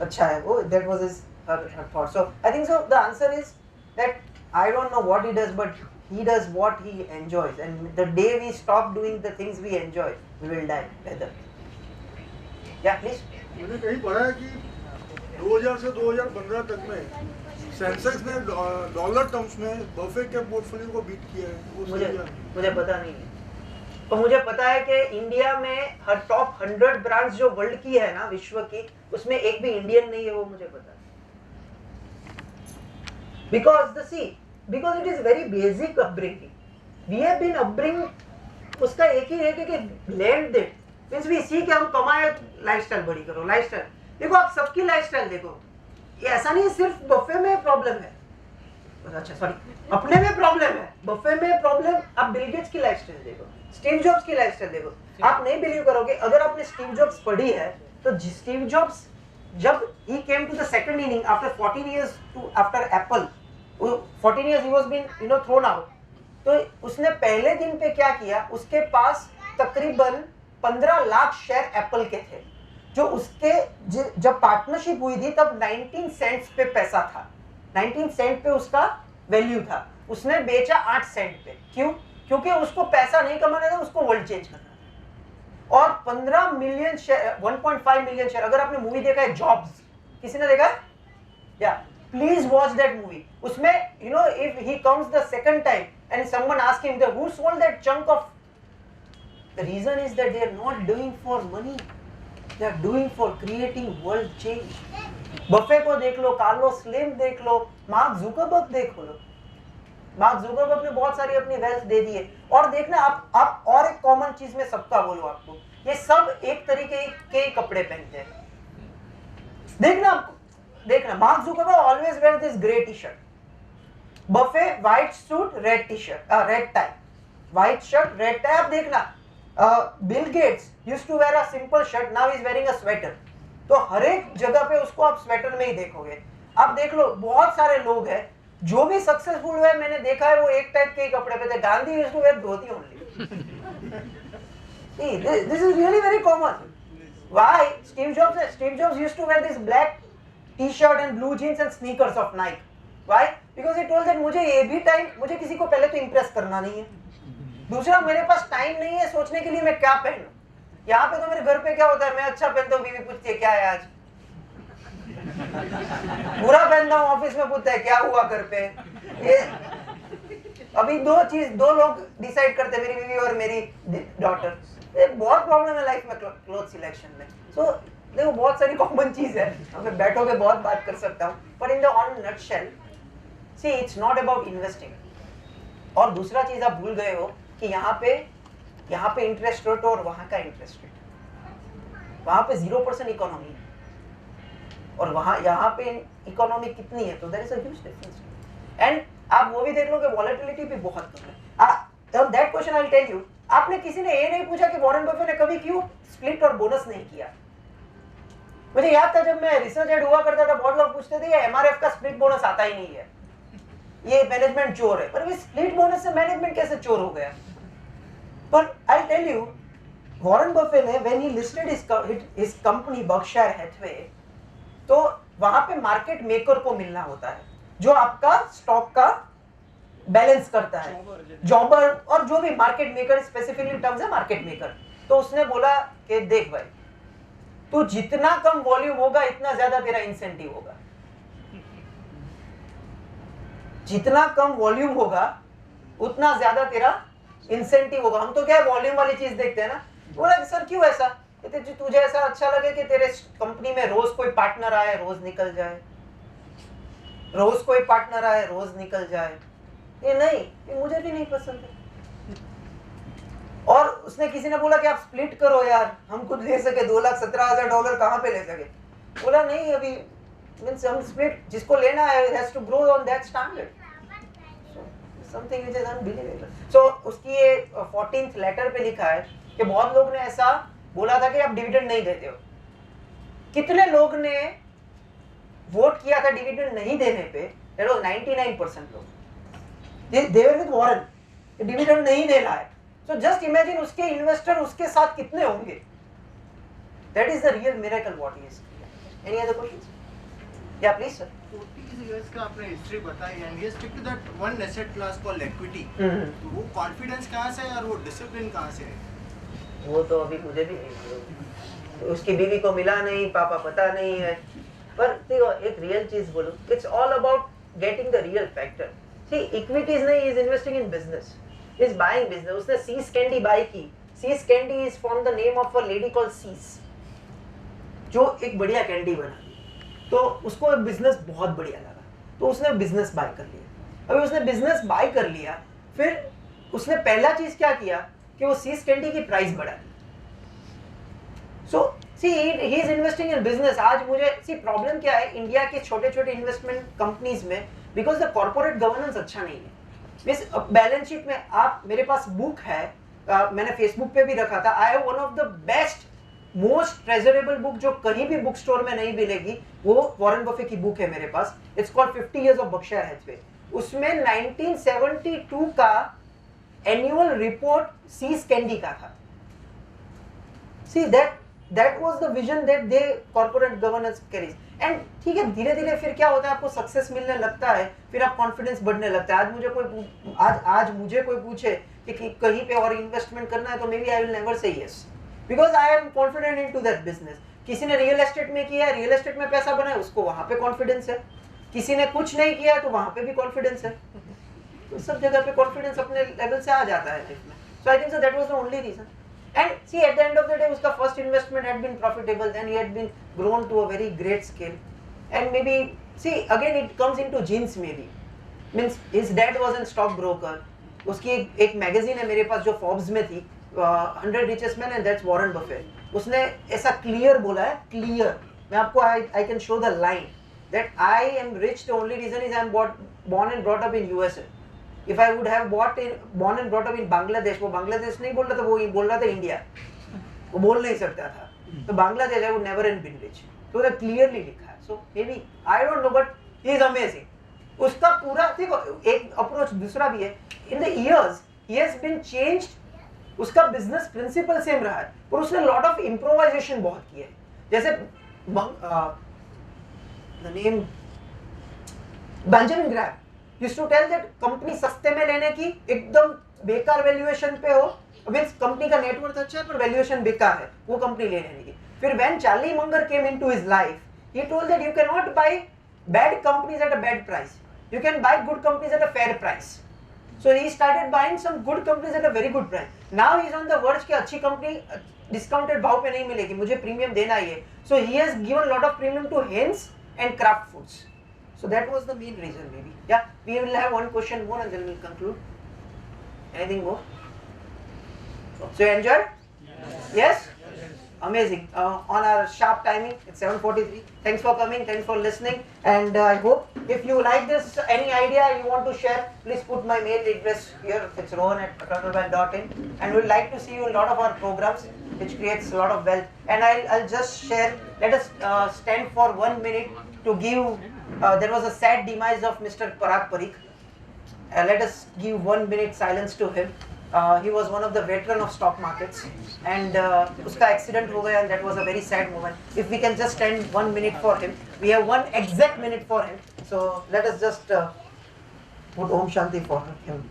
S2: अच्छा है. वो that was her thought. So I think so. The answer is that I don't know what he does, but he does what he enjoys. And the day we stop doing the things we enjoy, we will die together. Yeah, please.
S5: मैंने कहीं पढ़ा है कि 2000 से 2015 तक में सेंसेक्स ने डॉलर टर्म्स में बफे के पोर्टफोलियो को बीट किया है. वो
S2: मुझे पता नहीं है. तो मुझे पता है कि इंडिया में हर टॉप 100 ब्रांड्स जो वर्ल्ड की है ना, विश्व की, उसमें एक भी इंडियन नहीं है. वो मुझे पता है. Because it is very basic upbringing. We have been upbringing. उसका एक ही है कि लैंड दे मींस वी सी कि हम कमाए लाइफस्टाइल बड़ी करो. लाइफस्टाइल देखो आप सबकी लाइफस्टाइल देखो, ये ऐसा नहीं है सिर्फ बफे में प्रॉब्लम है, अच्छा सॉरी अपने में प्रॉब्लम है, बफे में प्रॉब्लम। आप बिल गेट्स की लाइफस्टाइल देखो, स्टीव जॉब्स की लाइफस्टाइल देखो, आप नहीं बिलीव करोगे, अगर आपने स्टीव जॉब्स पढ़ी है तो स्टीव जॉब्स जब he came to the second inning after 14 years to after Apple, 14 years he was been thrown out, तो उसने पहले दिन पे क्या किया, उसके पास तकरीबन 15 लाख शेयर एप्पल के थे, जो उसके जब पार्टनरशिप हुई थी तब 19 सेंट्स पे पैसा था, 19 सेंट पे उसका वैल्यू था, उसने बेचा 8 सेंट पे। क्यों? क्योंकि उसको पैसा नहीं कमाना था, उसको वर्ल्ड चेंज करना था। और 15 मिलियन शेयर, 1.5 मिलियन शेयर। अगर आपने मूवी देखा है जॉब्स, किसी ने देखा है? या प्लीज वॉच दैट मूवी। उसमें if he comes the second time and someone ask him who sold that chunk of, the reason is that they are not doing for money, they are doing for creating world change. Buffett को देख लो, कार्लोस स्लिम देख लो, मार्क जुकरबर्ग देख लो। मार्क जुकरबर्ग ने बहुत सारी अपनी वेल्थ दे दी है। और देखना आप और एक कॉमन चीज में सबका बोलो आपको, ये सब एक तरीके के कपड़े पहनते हैं। देखना Mark Zuckerberg always wear this grey T shirt, Buffett white suit red T shirt, red tie, white shirt red tie. आप देखना Bill Gates used to wear a simple shirt, now is wearing a sweater. तो हर एक जगह पे उसको आप स्वेटर में ही देखोगे। आप देख लो बहुत सारे लोग हैं जो भी सक्सेसफुल हुए, मैंने देखा है वो एक टाइप के ही कपड़े पे थे। Gandhi used to wear dhoti only. This is really very common. Why Steve Jobs used to wear this black T-shirt and blue jeans and sneakers of Nike. Why? Because he told that मुझे ये भी टाइम, मुझे किसी को पहले तो इंप्रेस करना नहीं है, दूसरा मेरे पास टाइम नहीं है सोचने के लिए मैं क्या पहनूं। यहाँ पे तो मेरे घर पे क्या होता है, मैं अच्छा पहनता हूँ, बीवी पूछती है क्या है आज, बुरा पहनता हूँ, ऑफिस में पूछता है क्या हुआ घर पे। ये अभी दो लोग डिसाइड करते हैं, मेरी बीवी और मेरी डॉटर। बहुत प्रॉब्लम है लाइफ में क्लोथ सिलेक्शन में। सो देखो बहुत सारी कॉमन चीज है, मैं बैठोगे बहुत बात कर सकता हूँ, पर in the on nutshell see it's not about investing. और दूसरा चीज आप भूल गए हो कि यहाँ पे इंटरेस्ट रेट और वहां का इंटरेस्ट रेट, वहां पे 0% इकोनॉमी है और यहाँ पे इकोनॉमी कितनी है, तो there is a huge difference. And आप वो भी देख लो कि वॉलेटिलिटी भी बहुत कम है। That question I will tell you, आपने किसी ने ये नहीं पूछा कि वॉरेन बफे ने कभी क्यों स्प्लिट और बोनस नहीं किया। मुझे याद था जब मैं रिसर्च हेड हुआ करता था, बहुत लोग पूछते थे एमआरएफ का स्प्लिट बोनस आता ही नहीं है, ये मैनेजमेंट चोर है। पर स्प्लिट बोनस से मैनेजमेंट कैसे चोर हो गया? पर I tell you, Warren Buffett ने when he listed his company Berkshire Hathaway, तो वहां पे मार्केट मेकर को मिलना होता है जो आपका स्टॉक का बैलेंस करता है, जॉबर और जो भी मार्केट मेकर, स्पेसिफिकली टर्म्स है मार्केट मेकर। तो उसने बोला कि देख भाई, तू जितना कम वॉल्यूम होगा इतना ज्यादा तेरा इंसेंटिव होगा, जितना कम वॉल्यूम होगा उतना ज्यादा तेरा इंसेंटिव होगा। हम तो क्या है वॉल्यूम वाली चीज देखते हैं ना। बोला सर क्यों ऐसा? कहते तुझे ऐसा अच्छा लगे कि तेरे कंपनी में रोज कोई पार्टनर आए रोज निकल जाए, रोज कोई पार्टनर आए रोज निकल जाए। ये नहीं, ये मुझे भी नहीं पसंद है। और उसने किसी ने बोला कि आप स्प्लिट करो यार, हम खुद ले सके $2,17,000 कहाँ पे ले सके। बोला नहीं, अभी मींस हम स्प्लिट, जिसको लेना है has to grow on that standard, something which is unbelievable. So उसकी ये 14th लेटर पे लिखा है कि बहुत लोग ने ऐसा बोला था कि आप डिविडेंड नहीं देते हो। कितने लोग ने वोट किया था डिविडेंड नहीं देने पे? दैट वाज 99% लोग। They were with Warren, dividend नहीं देना है। सो जस्ट इमेजिन उसके इन्वेस्टर उसके साथ कितने होंगे। That is the real miracle what he is. Any other questions? या प्लीज सर।
S6: 40 years का आपने हिस्ट्री बताई एंड ये stick to that one asset class called equity. तो वो कॉन्फिडेंस कहाँ से है और वो डिसिप्लिन कहाँ से है?
S2: वो तो अभी मुझे भी नहीं, उसकी बीवी को मिला नहीं, पापा पता नहीं है। पर देखो एक रियल चीज बोलो, it's all about getting the real factor. See equities नहीं, is investing in business, is buying business. उसने सीस कैंडी बाय की। See's Candy is from the name of a lady called See's, जो एक बढ़िया कैंडी बना, तो उसको बिजनेस बहुत बढ़िया लगा, तो उसने बिजनेस बाय कर लिया। अभी उसने बिजनेस बाय कर लिया, फिर उसने पहला चीज क्या किया कि वो सीस कैंडी की प्राइस बढ़ा दी। So see he is investing in business. आज मुझे सी प्रॉब्लम क्या है इंडिया के छोटे-छोटे इन्वेस्टमेंट कंपनीज में, बिकॉज द कॉर्पोरेट गवर्नेंस अच्छा नहीं है. मिस बैलेंस शीट में आप, मेरे पास बुक है, मैंने फेसबुक पे भी रखा था. I have one of the best most treasurable book जो कहीं भी बुक स्टोर में नहीं मिलेगी, वो वॉरेन बफे की बुक है मेरे पास. It's called 50 years of Berkshire Hathaway. उसमें 1972 का एनुअल रिपोर्ट सीज कैंडी का था. See that was the vision that they corporate governance carries. And ठीक है, धीरे धीरे फिर क्या होता है, आपको सक्सेस मिलने लगता है, फिर आप कॉन्फिडेंस बढ़ने लगता है. आज मुझे कोई पूछे कि कहीं पे और इन्वेस्टमेंट करना है, तो maybe I will never say yes, because I am confident into that business. किसी ने रियल एस्टेट में किया है, रियल एस्टेट में पैसा बनाया, उसको वहां पे कॉन्फिडेंस है. किसी ने कुछ नहीं किया है, तो वहां पे भी कॉन्फिडेंस है. तो सब जगह पे कॉन्फिडेंस अपने लेवल से आ जाता है लाइफ में. So I think that was the only reason. And see, at the end of the day, उसका first investment had been profitable, then he had been grown to a very great scale, and maybe see again it comes into genes maybe. Means his dad was a stockbroker. उसकी एक मैगजीन है मेरे पास जो फोर्ब्स में थी, 100 richest men, and that's Warren Buffett. उसने ऐसा क्लियर बोला है, क्लियर. मैं आपको I can show the line that I am rich. The only reason is I am born and brought up in USA. If I would have born and brought up in Bangladesh, वो बांग्लादेश नहीं बोल रहा था, वो बोल रहा था इंडिया. वो बोल नहीं सकता था. तो Bangladesh I would never have been rich. तो वो क्लियरली लिखा है. So maybe I don't know, but he is amazing. उसका पूरा देखो, एक अप्रोच दूसरा भी है. In the years he has been changed. उसका बिजनेस प्रिंसिपल सेम रहा है, पर उसने लॉट ऑफ इम्प्रोवाइजेशन बहुत किया है. जैसे the name Benjamin Graham used to tell that company सस्ते में लेने की, एकदम बेकार वैल्यूएशन पे हो, मींस कंपनी का नेटवर्थ अच्छा है पर वैल्यूएशन बेकार है, वो कंपनी ले लेने की. फिर when Charlie Munger came into his life, he told that you cannot buy bad companies at a bad price, you can buy good companies at a fair price. So he started buying some good companies at a very good price. Now he is on the verge कि अच्छी कंपनी डिस्काउंटेड भाव पे नहीं मिलेगी, मुझे प्रीमियम देना ही है. So he has given lot of premium to Heinz and Kraft Foods. So that was the main reason maybe. Yeah, we will have one question more and then we'll conclude. Anything more? So you enjoyed? Yes? Amazing. On our sharp timing, it's 7:43. Thanks for coming, thanks for listening, and I hope if you like this, any idea you want to share, please put my mail address here. It's rohan@turtleman.in, and we'd like to see you in a lot of our programs, which creates a lot of wealth. And I'll just share. Let us stand for 1 minute to give. There was a sad demise of Mr. Parag Parikh. Let us give 1 minute silence to him. He was one of the veteran of stock markets, and uska accident ho gaya, and that was a very sad moment. If we can just stand 1 minute for him, we have 1 exact minute for him. So let us just put Om Shanti for him.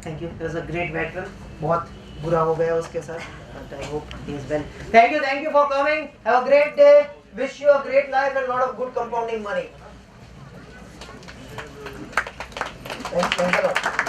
S2: Thank you. He was a great veteran. बहुत बुरा हो गया उसके साथ. But I hope he is well. Thank you for coming. Have a great day. Wish you a great life and a lot of good compounding money. Thanks a lot.